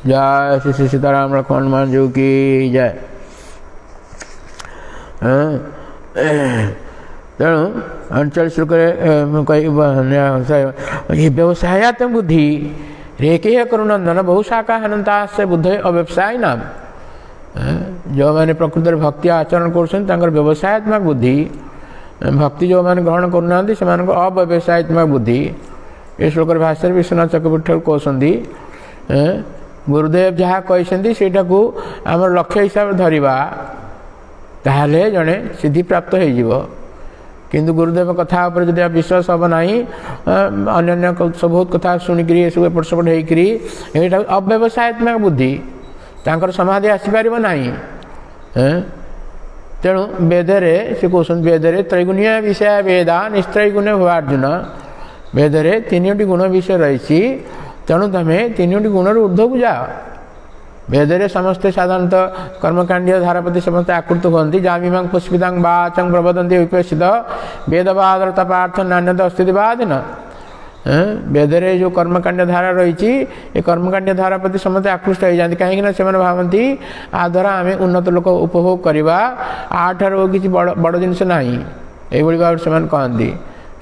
जय श्री श्री सीताराम लक्ष्मण हनुमान जी की जय। तेणु अंचल श्लोक व्यवसायात्मक बुद्धि रेके करुनंदन बहुशाखा हनंता से बुद्ध अव्यवसाय नाम। जो मैंने प्रकृत भक्ति आचरण कर व्यवसायत्मक बुद्धि भक्ति जो मैंने ग्रहण करना से अव्यवसायत्मक बुद्धि। ये श्लोक भाष्य विश्वनाथ चक्रवर्ती कहते गुरुदेव जहाँ कहते से आम लक्ष्य हिसाब से धरवा ताहले जड़े सिद्धि प्राप्त हो। किंतु गुरुदेव कथा उपर जब विश्वास हम ना अन्य बहुत कथा शुणिक सब एपट सेपट होकर अव्यवसायत्मक बुद्धि तांकर समाधि आसीपार ना। तेणु वेदरे से कहते वेदरे त्रैगुण्य विषय वेदा निस्त्रैगुण्य भवार्जुन वेदरे तीनोटी गुण विषय रही। तेणु तुम्हें तीनोटी गुण ऊर्ध्व को जाओ। वेदरे समस्ते साधारणतः कर्मकांडीय धारापति समस्त आकृत होती जामीमांग पुष्पितांग वाचं प्रवदंती विपेषित वेदवाद तपार्थ नान्यत अस्तिवाद न। वेदरे जो कर्मकांड धारा रही ये कर्मकांड धारा प्रति समस्त आकृष्ट हो जाती कहीं से भावती आ द्वारा आम उन्नत लोक उपभोग करवा आठार किसी बड़ जिनस ना ये भाव से कहती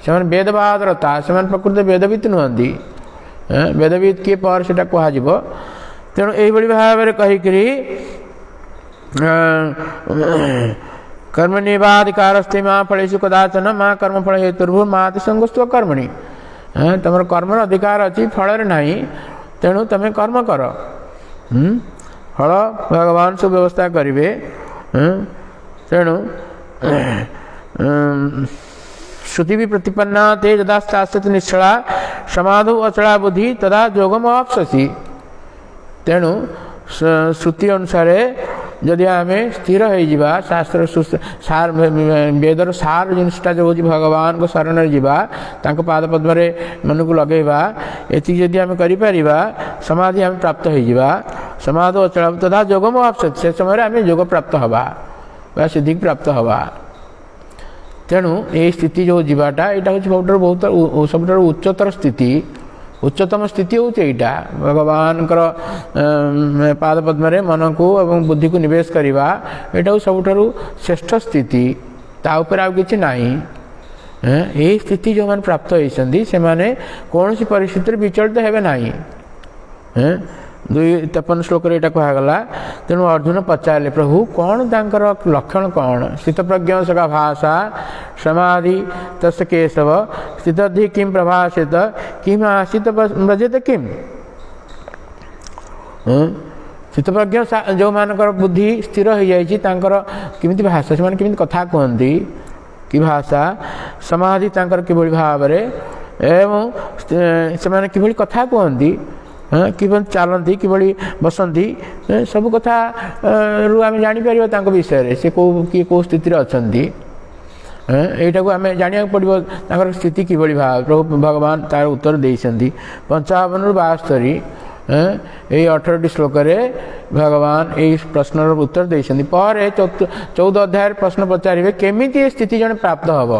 से वेदवाद रता से प्रकृत वेदवित नुहति वेदवित किए पर से कह। तेणु यही भाव में कहीकि कर्मण्येवाधिकारस्ते मां फलेषु कदाचन मां कर्मफल हेतुर्भुः मा ते संगोऽस्त्व कर्मणि। तुम कर्म अधिकार अच्छी फल ना। तेणु तुम कर्म कर फल भगवान सब व्यवस्था करेंगे। तेणु श्रुति भी प्रतिपन्ना ते यदा स्थास्यति निश्चला समाधौ अचला बुद्धि तदा योगम आप्स्यसि। तेणु श्रुति अनुसार जदि आम स्थिर हो शास्त्र सार वेदर सार जिनटा जो हूँ भगवान को शरण जावा पाद पद्म मन को लगेगा ये जदि आम कर समाधि आम प्राप्त हो समाधि अचल तथा योगम आप्स्यति से समय आम योग प्राप्त हवा सिद्धि प्राप्त हवा। तेणु ये स्थिति जो जीवाटा यहाँ हूँ बहुत सब उच्चतर स्थिति उच्चतम स्थिति हूँ यहाँ भगवान पाद पद्म मन को एवं बुद्धि को निवेश करवा यहाँ सब श्रेष्ठ स्थिति ता ऊपर आउ कि ना। यही स्थिति जो मैंने प्राप्त होती से कौन सी परिस्थिति विचलित हेबे ना। 253 श्लोक यहाँ कहगला। तेणु अर्जुन पचारे प्रभु कौन तांकर लक्षण कौन स्थितप्रज्ञ सका भाषा समाधि तस् केशव स्थितधि किं प्रभाषित किम आसित व्रजेत किम। स्थितप्रज्ञ जो मानकर बुद्धि स्थिर हो जाती भाषा से कथा कहती कि भाषा समाधि किभली भाव एवं से किभली कथा कहती कि चलती कि बसती सब कथा रू आम जापर विषय से कौ स्थिति अच्छा यहाँ को आम जाना पड़ो स्थिति किभली भाव प्रभु भगवान तार उत्तर देती 55 ରୁ 72 यही 18टी श्लोक भगवान यही प्रश्न उत्तर देते पर 14 अध्याय प्रश्न पचारे केमी स्थिति जन प्राप्त हम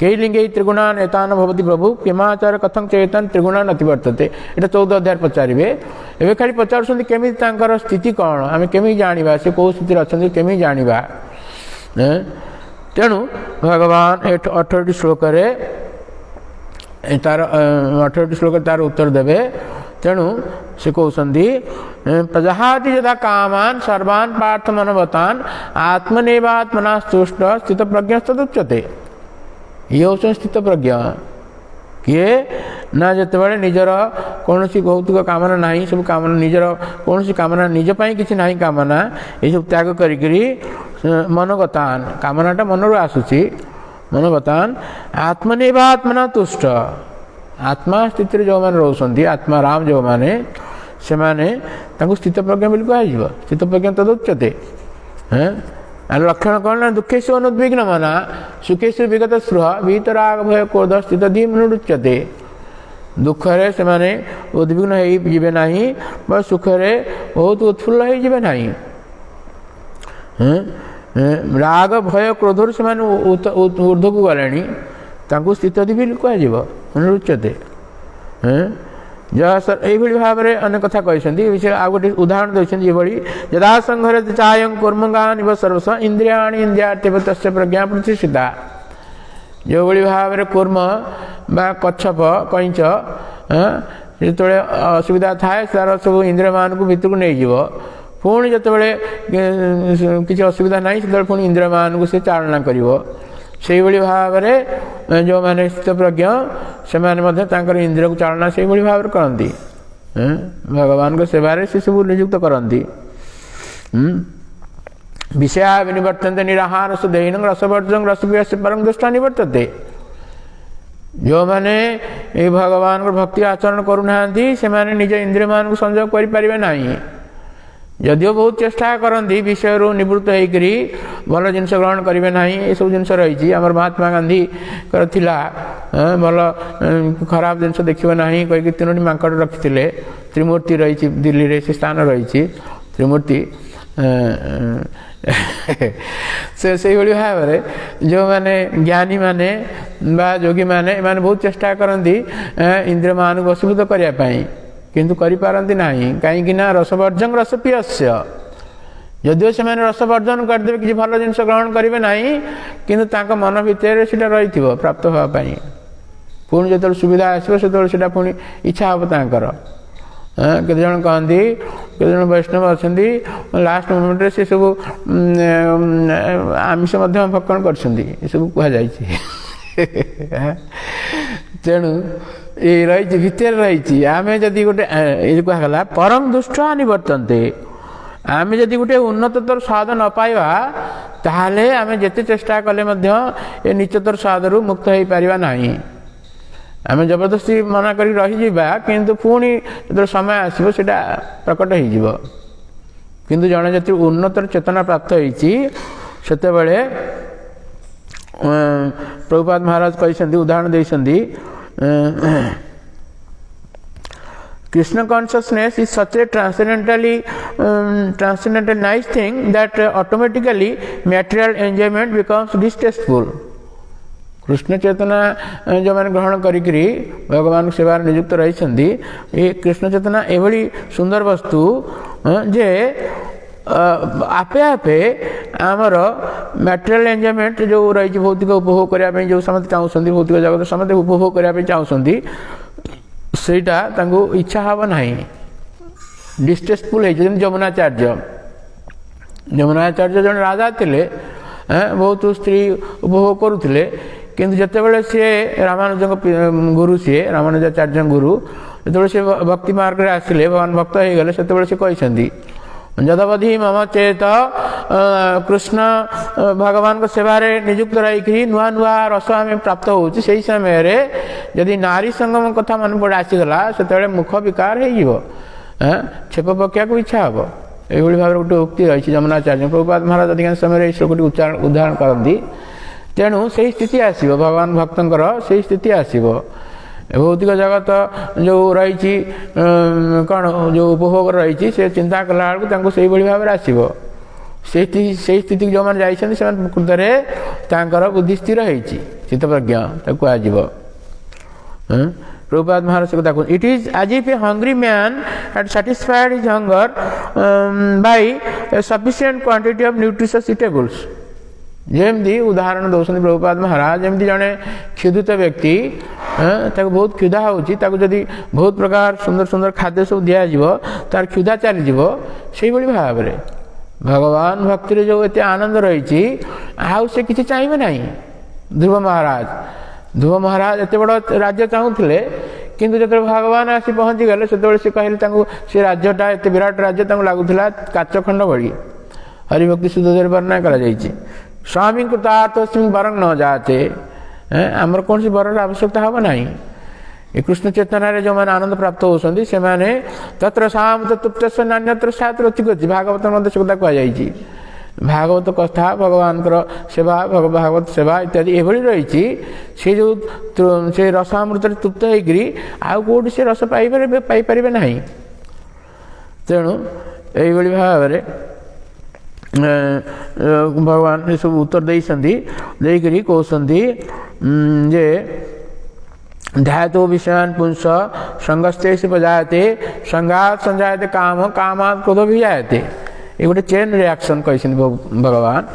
कई लिंगे त्रिगुणान एतान भवति प्रभु किमाचार कथं चेतन त्रिगुणान अतिवर्तते एटा 14 अध्याय पचारे एवं खाली पचार केमी स्थिति कौन आम केमी जाना से कौ स्थित अच्छा केमी जाना तेणु भगवान 18 श्लोक तार 18 श्लोक तार उत्तर देवे तेणु से कहते प्रजहाति यदा कामान सर्वान् पार्थ मनवतान आत्मनेवात्मना तुष्ट स्थित प्रज्ञ तदुच्यते ये हूँ स्थित प्रज्ञ किए ना जिते निजर कौन भौतिक कामना ना सब कामना निजर कौन कामना निजपाई किसी ना कामना ये सब त्याग करी मनोगतान कामनाटा मनरू आसूची मनोगतान आत्मनेवात्मना तुष्ट आत्मा स्थित जो मैंने रोचंती आत्मा राम जो मैंने से माने स्थित प्रज्ञ बिल्कुल कह स्थित प्रज्ञ तदुच्यते लक्षण कौन ना दुखेश अनुद्विग्न मना सुखेश विगत स्पृह वीतराग भय क्रोध स्थित धीमुच्यते दुखरे से माने उद्विग्न होइबे नाही बा सुखरे बहुत उत्फुल्ल होइबे नाही राग भय क्रोध से माने ऊर्ध्व को गले स्थित बिल्कुल कह अनुच्यते यही भाव में अनेक कथा कहते विषय आ गए उदाहरण देते ये यदा संघरे चायं कुर्मगान इव सर्वस्व इंद्रियाणि इंद्रियार्थेव तस्य प्रज्ञा प्रतिष्ठिता जो भाव में कूर्म बा कच्छप कईच जो असुविधा थाए तार सब इंद्रिय मान को भितर को नहीं पुणी जिते किसी असुविधा ना से पुणी इंद्रिय मान को से चालना कर से भाव में जो मैंने स्थित प्रज्ञ से इंद्रिय को चालना से भाव में करती भगवान को सेवारे से सब नियुक्त करती विषया विनिवर्तन्ते निराहार सुदेहिनं रसवर्जं रसपियस्य परं दृष्टा निवर्तते जो मैंने ये भगवान को भक्ति आचरण करूना से निज इंद्रिय मान को संयोग करें जदिव बहुत चेष्टा करती विषय निवृत्त होकरी भल जिनस ग्रहण करेंगे ना ये सब जिन रही आम महात्मा गांधी भल खराब जिनस देखिए ना कहीं 3टी माकड़ रखी त्रिमूर्ति रही दिल्ली रे से स्थान रही त्रिमूर्ति से भाव में जो मैंने ज्ञानी माने बा योगी माने बहुत चेष्टा करती इंद्रिय मान को वशीभूत करने किंतु करिपारंती नाही कहीं रसवर्जन रसपियस्य यदिव से रसवर्जन करदे किसी भल जिनस ग्रहण करेंगे ना किंतु मन भितर से रही प्राप्त होगापाई पुणी जो सुविधा आसो से पुणी इच्छा हम तर केत जन कहती केत जन वैष्णव अच्छा लास्ट मोमेंट से सब आमिष भक्षण कर सब कह तेणु ये रही भितर रही आम जदि गोटे ये कहला परम दुष्ट निवर्तन्ते आम जदि गोटे उन्नततर स्वाद न पाइबा ताहले आम जेते चेष्टा कले ये नीचतर स्वाद रु मुक्त हो पारिबा नाही आम जबरदस्ती मना करी रही किंतु पुणी जो समय आसो से प्रकट हो किंतु जड़े जति उन्नतर चेतना प्राप्त होती प्रभुपाद महाराज कहते उदाहरण देते Krishna consciousness is such a transcendental nice thing that automatically material enjoyment becomes distasteful. Krishna चेतना जो मैंने ग्रहण करी भगवान सेवा नियुक्त रही ये कृष्ण चेतना एभली सुंदर वस्तु जे आपे आपे आमर मटेरियल एंजॉयमेंट जो रही भौतिक उपभोग करने जो समस्त चाहते भौतिक जगत समस्त उपभोग करने चाहते सेटा इच्छा हम ना डिस्टेस्टफुल है जमुनाचार्य जमुनाचार्य जन राजा थे बहुत स्त्री उपभोग करुले किंतु जितेबाला सी रामानुज गुरु सी रामानुजाचार्य गुरु जो सी भक्ति मार्ग में आसिले भगवान भक्त हो गले से कहते जदवधि मम चेत कृष्ण भगवान को सेवारे नियुक्त रही नुआ नुआ रस आम प्राप्त हो समय जदि नारी संगम कथा मन पड़े आसीगला से मुख विकार हो छेप पकिया को इच्छा हम ये भाव गोटे उक्ति रही जमुनाचार्य प्रभुपाद महाराज अधिकांश समय श्लोकटी उदाहरण करती तेणु से स्थिति आसो भगवान भक्तर से स्थिति आसो भौतिक जगत जो रही कौन जो उपभोग रही से चिंता कला बेलू से भाव में आसो से स्थिति जो मैंने जाइए प्रकृत बुद्धि स्थिर होती चित्तप्रज्ञ कहुव। प्रभुपाद महाराज कथा कहते it is as if a hungry man had satisfied his hunger by a sufficient quantity of nutritious eatables. जेमती उदाहरण दौरान प्रभुपाद महाराज जमती जड़े क्षुधित व्यक्ति ताको बहुत क्षुधा होची ताको जदि बहुत प्रकार सुंदर सुंदर खाद्य सब दिया जीवो तार क्षुधा चली जीवो सेही बड़ी भाव रे भगवान भक्ति रे जो एते आनंद रही आउ से किसी चाहिए नहीं। ध्रुव महाराज एत बड़ राज्य चाहूले किंतु जो भगवान आसी पहुँची गले से कहले से राज्यटा एत विराट राज्य लगुला काच खंड बड़ी हरिभक्ति शुद्धोदय वर्णना करा स्वामी कृतार्थस्मिन् वरं न जाते आमर कौन सी वरर आवश्यकता हम ना। ये कृष्ण चेतना जो मैंने आनंद प्राप्त होती से मैंने तत्र साम तत्व नान्यत्र सात रचिक भागवत मध्य से कथा कहुई भागवत कथा भगवान सेवा भागवत सेवा इत्यादि एभली रही से जो से रसामृत तृप्त होकर आउ कौटी से रस पाइपर ना। तेणु यही भाव में भगवान ये सब उत्तर देकरी कहते जे ध्यातो विषयान पुंस संगस्ते से बजाते संगात संजायते काम कामात क्रोध भी जायते। ये गोटे चेन रिएक्शन कही भगवान।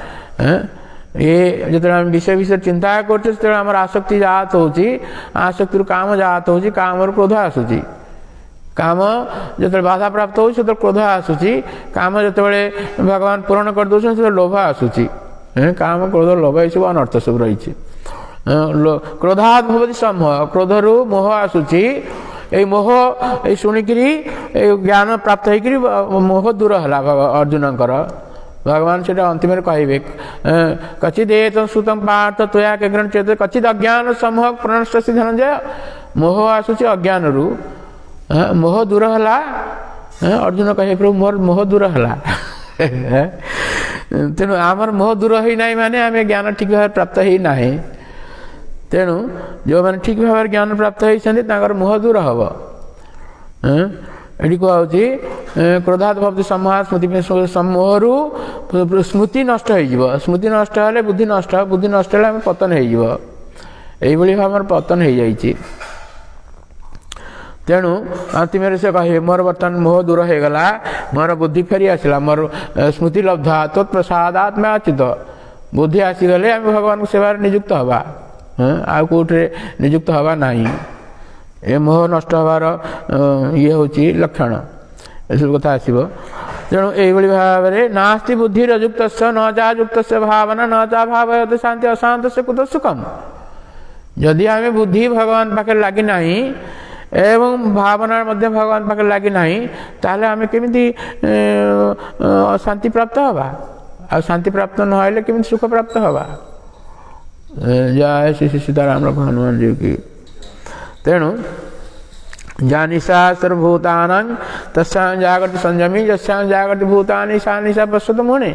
ये जो विषय विषय चिंता करते आसक्ति जात हो आसक्ति काम जात हो काम क्रोध आसूची काम जो बाधा प्राप्त हो क्रोध आसूची काम जो भगवान पूरण कर दौरान से लोभ आसूची काम क्रोध लोभ ये सब अनर्थ सब रही क्रोधात भवति सम्मोह क्रोधरु मोह आसूची ये मोह ये शुणिकी ज्ञान प्राप्त होकर मोह दूर है अर्जुन भगवान से अंतिम कहे कचिदेत सुतम पार्थ त्वया केग्रण चेत कचिद अज्ञान समूह प्रणष्ट धनंजय मोह आसूची अज्ञान रु मोह दूर है अर्जुन कहे प्रभु मोर मोह दूर है तेणु आमर मोह दूर ही ना माने आम ज्ञान ठीक भाव प्राप्त ही ना। तेणु जो मैंने ठीक भाव ज्ञान प्राप्त होती मोह दूर हम ये कहुची क्रोधात भवति सम्मोह स्मृति सम्मोहरु स्मृति नष्ट हो स्मृति नष्ट हेले बुद्धि नष्ट हेले पतन होई भाव पतन हो जाइए। तेणु अंतिम से कहे मोर बर्तमान मोह दूर हो गला मोर बुद्धि फेरी आसला मोर स्मृति लब्धा तत्प्रसादात में अच्युत बुद्धि आसीगले आम भगवान को सेवा नियुक्त हवा आउ कौटे नियुक्त हवा ना। ये मोह नष्ट हबार ये हूँ लक्षण ये सब कथा आसो। तेणु यही भाव में नास्ति बुद्धिरुक्त न जायुक्त भावना न जा भाव शांति अशांत से कुत सुखम। जदि आम बुद्धि भगवान पाखे लगी ना एवं भावना मध्य भगवान पाखे लगी ना ताहले आम केमिति शांति प्राप्त हवा आ शांति प्राप्त नहले केमिति सुख प्राप्त हवा। जय श्री सीताराम हनुमान जी की। तेणु जानिशा सर्वभूतानां तस्यां जागृति संयमी यस्यां जागृति भूतानि सा निशा पश्यत मुने।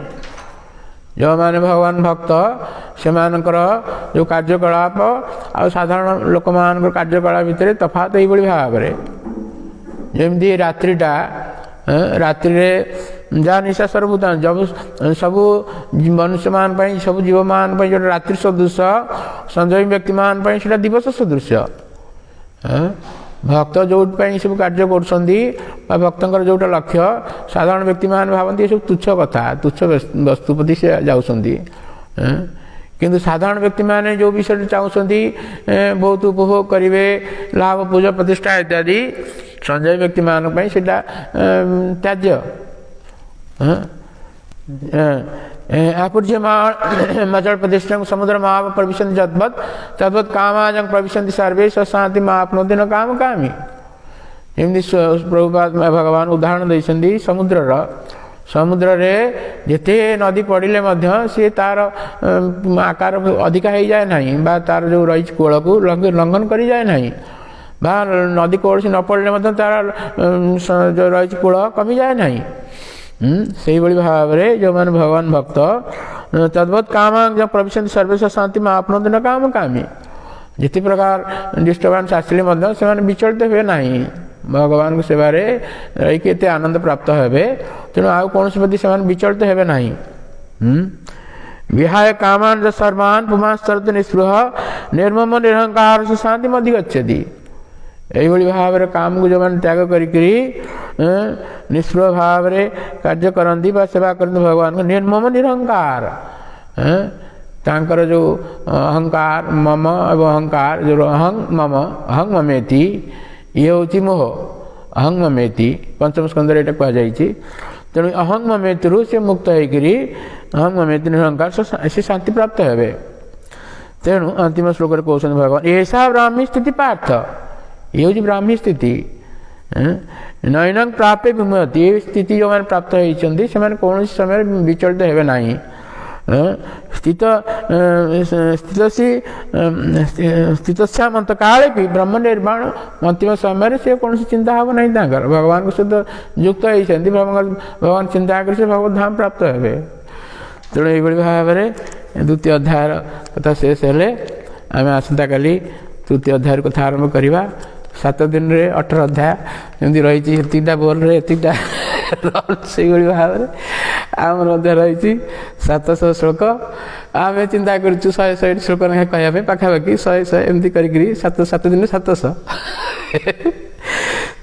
जो माने भगवान भक्त से जो कार्यकलाप आ साधारण लोक मान कार्यकलाप भितर तफात यही भाव में जमी रात्रिटा रात्रि जहाँ निशा सर्वभूतान जब सबू मनुष्य मान सब जीव मान जो रात्रि सदृश संजमी व्यक्ति मान से दिवस सदृश भक्त जो सब कार्य कर भक्तर जोटा लक्ष्य साधारण व्यक्ति मान भावती सब तुच्छ कथा तुच्छ वस्तुपति से जाऊँगी किंतु साधारण व्यक्ति माने जो विषय चाहते बहुत उपभोग करेंगे लाभ पूजा प्रतिष्ठा इत्यादि संजय व्यक्ति मान त्याज्य आपूर्य मचल प्रदेश समुद्र महाव प्रविशन्ति जद्वत् तद्वत् कामाजं प्रविशन्ति सर्वे शांति माप्नोति न काम कामी। एमती प्रभुपाद भगवान उदाहरण देते समुद्र रे जेते नदी पड़े सी तार आकार अधिका हो जाए ना तार जो रही कूल को लंघन कर जाए ना बा नदी कौन न पड़े तार जो रही कूल कमी जाए ना। से भाव में जो मैंने भगवान भक्त तद्वत् काम जब प्रविशन्ति सर्वेश शांति में आपन न काम कामी जिते प्रकार डिस्टर्बांस आसिले से विचलित हुए ना भगवान को सेवा रही आनंद प्राप्त हे तेणु आउ कौन प्रति से विचलित हे ना। विहाय कामान सर्वान् पुमांस्तरत निस्पृह निर्मम निरहंकार से शांति अधिगच्छति। यही भाव में काम को जो मैंने त्याग करी निष्प्रभ भाव में कार्य करती सेवा करते भगवान को निर्मम निरहंकार तांकर जो अहंकार मम एवं अहंकार जो अहं ममेति ये हूँ मोह अहं ममेति पंचम स्कंदर ये कहुई। तेणु अहं ममेति से मुक्त होकर अहं ममेति निरहंकार से शांति प्राप्त हे। तेणु अंतिम श्लोक कहते भगवान ऐसा ब्राह्मी स्थिति पार्थ ये हूँ ब्राह्मी स्थिति नयन प्राप्य विमुहति। ये स्थिति जो मैंने प्राप्त होती से कौन समय विचलित हे ना स्थित अंत काले भी ब्रह्म निर्माण अंतिम समय से कौन चिंता हम ना भगवान को सहित युक्त होती भगवान चिंता कर भगवत धाम प्राप्त हे। तेणु ये भाव में द्वितीय अध्याय कथा शेष हेले आम आसंता काली तृतीय अध्याय कथा आरंभ करवा। 7 दिन में 18 अध्याय जमी रही एतिकटा बोल एतिकटा से भाव में आम रही 700 श्लोक आम चिंता कर 100 श्लोक ना कहवाई पाखापाखि 100 एमती कर 7 दिन 700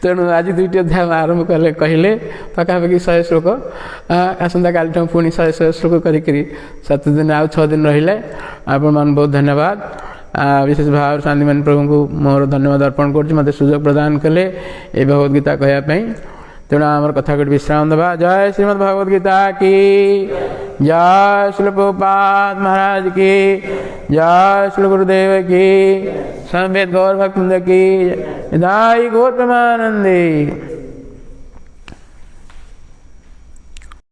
तेणु आज 2टी अध्याय आरंभ कले कहले पाखापाखि 100 श्लोक आसंता काली पुणी 100 श्लोक कर 7 दिन आउ 6 दिन रहिले आपण मान बहुत धन्यवाद। विशेष भाव शांति मान प्रभु को मोर धन्यवाद अर्पण कर मत सुजोग प्रदान कले ये भगवद गीता कहवाई। तेणु आम कथा को विश्राम दबा। जय श्रीमद् भगवद गीता की जय। श्री प्रभुपाद महाराज की जय। श्री गुरुदेव की। समवेत गौर भक्त की दाई गौर प्रेमानंदी।